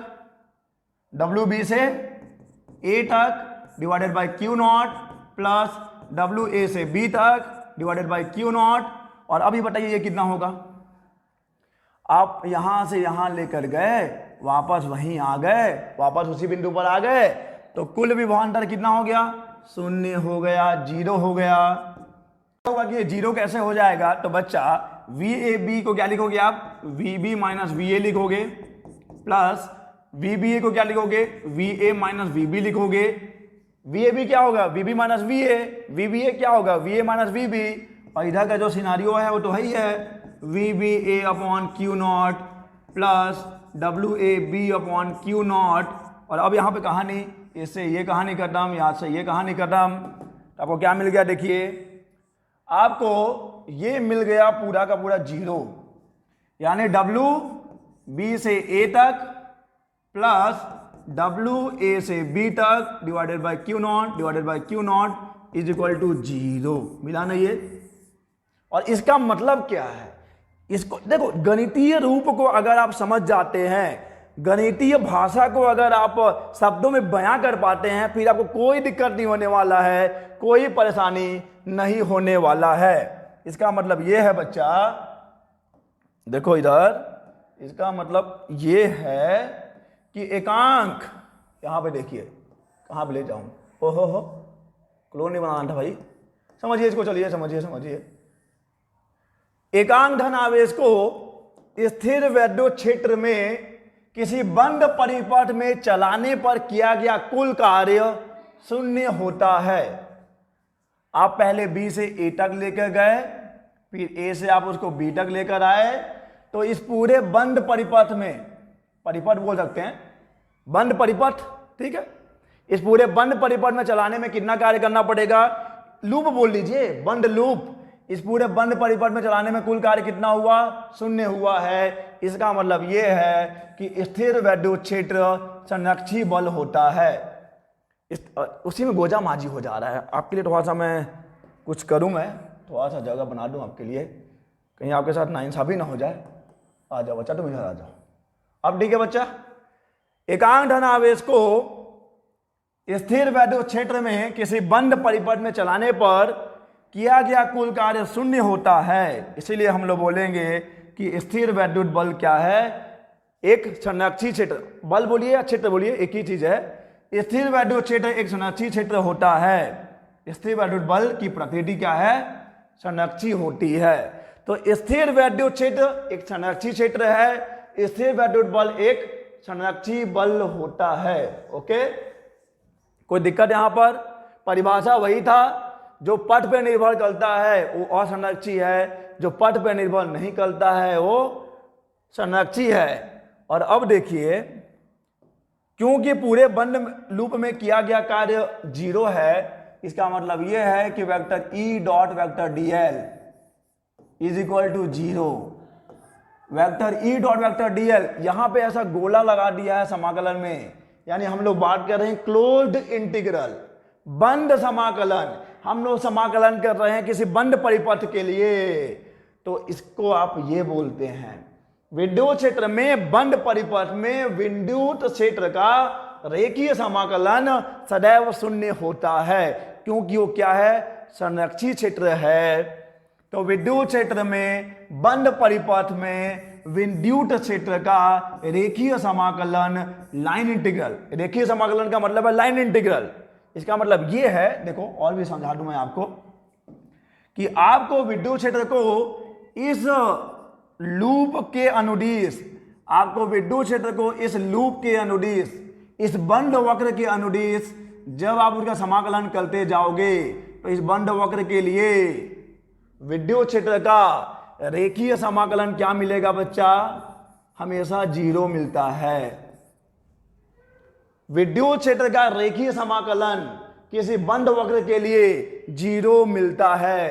[SPEAKER 1] डब्ल्यू बी से ए तक divided by Q naught plus W A से बी तक डिवाइडेड बाय क्यू नॉट। और अभी बताइए ये कितना होगा। आप यहां से यहां लेकर गए, वापस वहीं आ गए, वापस उसी बिंदु पर आ गए, तो कुल विभवांतर कितना हो गया, 0 हो गया, 0 हो गया। होगा कि ये 0 कैसे हो जाएगा, तो बच्चा वी ए बी को क्या लिखोगे आप, V B minus V A लिखोगे, प्लस वी बी ए को क्या लिखोगे, V A minus V B लिखोगे। वी ए बी क्या होगा, V B minus V A, V B A क्या होगा, V A minus V B. और इधर का जो सिनारियो है वो तो है ही है, V B A upon Q naught plus W A B upon Q naught. और अब यहाँ पे कहानी, इससे ये कहानी खत्म, यहाँ से ये कहानी खत्म, तो आपको क्या मिल गया, देखिए आपको ये मिल गया पूरा का पूरा 0, यानी डब्ल्यू बी से ए तक प्लस डब्ल्यू ए से बी तक divided by Q naught is equal to 0। मिला ना ये। और इसका मतलब क्या है, इसको देखो, गणितीय रूप को अगर आप समझ जाते हैं, गणितीय भाषा को अगर आप शब्दों में बयां कर पाते हैं, फिर आपको कोई दिक्कत नहीं होने वाला है, कोई परेशानी नहीं होने वाला है। इसका मतलब यह है बच्चा, देखो इधर, इसका मतलब यह है कि एकांक, यहां पे देखिए कहां पे ले जाऊं, ओहो क्लोन नहीं बनाना था भाई, समझिए इसको, चलिए समझिए। एकांक धन आवेश को स्थिर वैद्युत क्षेत्र में किसी बंद परिपथ में चलाने पर किया गया कुल कार्य 0 होता है। आप पहले बी से ए तक लेकर गए, फिर ए से आप उसको बी तक लेकर आए, तो इस पूरे बंद परिपथ में, परिपथ बोल सकते हैं, बंद परिपथ, ठीक है, इस पूरे बंद परिपथ में चलाने में कितना कार्य करना पड़ेगा, लूप बोल लीजिए, बंद लूप। इस पूरे बंद परिपथ में चलाने में कुल कार्य कितना हुआ, 0 हुआ है। इसका मतलब यह है कि स्थिर वैद्युत क्षेत्र संरक्षी बल होता है। उसी में गोजा माजी हो जा रहा है। आपके लिए थोड़ा सा मैं कुछ करूं, मैं थोड़ा सा जगह बना दूं आपके लिए, कहीं आपके साथ नाइंसाफी ना हो जाए। आ जाओ बच्चा, तुम इधर आ जाओ। अब ठीक है बच्चा, एकांक धन आवेश को स्थिर वैद्युत क्षेत्र में किसी बंद परिपथ में चलाने पर किया गया कुल कार्य 0 होता है। इसीलिए हम लोग बोलेंगे कि स्थिर वैद्युत बल क्या है, एक संरक्षी क्षेत्र, बल बोलिए या क्षेत्र बोलिए, एक ही चीज है। स्थिर वैद्युत क्षेत्र एक संरक्षी क्षेत्र होता है। स्थिर वैद्युत बल की प्रकृति क्या है, संरक्षी होती है। तो स्थिर वैद्युत क्षेत्र एक संरक्षी क्षेत्र है, स्थिर वैद्युत बल एक संरक्षी बल होता है। ओके, कोई दिक्कत यहां पर? परिभाषा वही था, जो पथ पे निर्भर करता है वो असंरक्षी है, जो पथ पे निर्भर नहीं करता है वो संरक्षी है। और अब देखिए, क्योंकि पूरे बंद लूप में किया गया कार्य 0 है, इसका मतलब यह है कि vector E dot vector D L is equal to 0। Vector E dot vector D L, यहां पे ऐसा गोला लगा दिया है समाकलन में, यानी हम लोग बात कर रहे हैं क्लोज्ड इंटीग्रल, बंद समाकलन। हम लोग समाकलन कर रहे हैं किसी बंद परिपथ के लिए, तो इसको आप ये बोलते हैं विद्युत क्षेत्र में, बंद परिपथ में विद्युत क्षेत्र का रेखीय समाकलन सदैव 0 होता है, क्योंकि वो क्या है, संरक्षी क्षेत्र है। तो विद्युत क्षेत्र में, बंद परिपथ में विद्युत क्षेत्र का रेखीय समाकलन लाइन इंटीग्रल, रेखीय समाकलन का मतलब है लाइन इंटीग्रल। इसका मतलब ये है, देखो और भी समझा दूं मैं आपको, कि आपको विद्युत क्षेत्र को इस लूप के अनुदिश आपको विद्युत क्षेत्र को इस लूप के अनुदिश, इस बंद वक्र के अनुदिश जब आप उसका समाकलन करते जाओगे तो इस बंद वक्र के लिए विद्युत क्षेत्र का रेखीय समाकलन क्या मिलेगा बच्चा? हमेशा 0 मिलता है। विद्युत क्षेत्र का रेखीय समाकलन किसी बंद वक्र के लिए 0 मिलता है।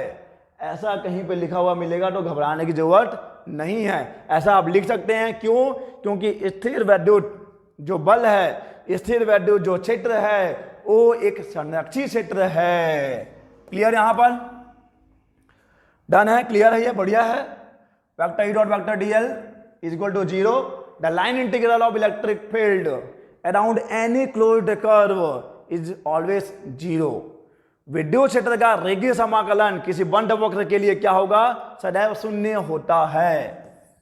[SPEAKER 1] ऐसा कहीं पे लिखा हुआ मिलेगा तो घबराने की जरूरत नहीं है। ऐसा आप लिख सकते हैं। क्यों? क्योंकि स्थिर वैद्युत जो बल है, स्थिर वैद्युत जो क्षेत्र है, वो एक संरक्षित क्षेत्र है। क्लियर? यहां पर डन है? क्लियर है? ये बढ़िया है। Vector E dot vector DL is equal to 0। The line integral of electric field around any closed curve is always 0। विद्युत क्षेत्र का रेखीय समाकलन किसी बंद वक्र के लिए क्या होगा? सदैव 0 होता है।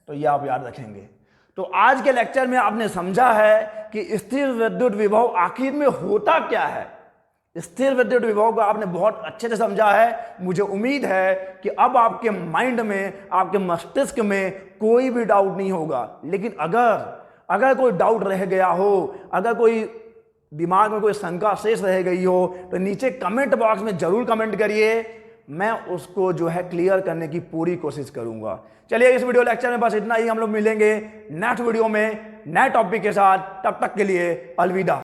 [SPEAKER 1] तो ये आप याद रखेंगे। तो आज के लेक्चर में आपने समझा है कि स्थिर विद्युत विभव आखिर में होता क्या है। स्थिर विद्युत विभव को आपने बहुत अच्छे से समझा है। मुझे उम्मीद है कि अब आपके माइंड में, आपके मस्तिष्क में कोई भी डाउट नहीं होगा। लेकिन अगर कोई डाउट रह गया हो, अगर कोई दिमाग में कोई शंका शेष रह गई हो, तो नीचे कमेंट बॉक्स में जरूर कमेंट करिए। मैं उसको जो है क्लियर करने की पूरी कोशिश करूंगा। चलिए, इस वीडियो लेक्चर में बस इतना ही। हम लोग मिलेंगे नेक्स्ट वीडियो में नए टॉपिक के साथ। तब तक के लिए अलविदा।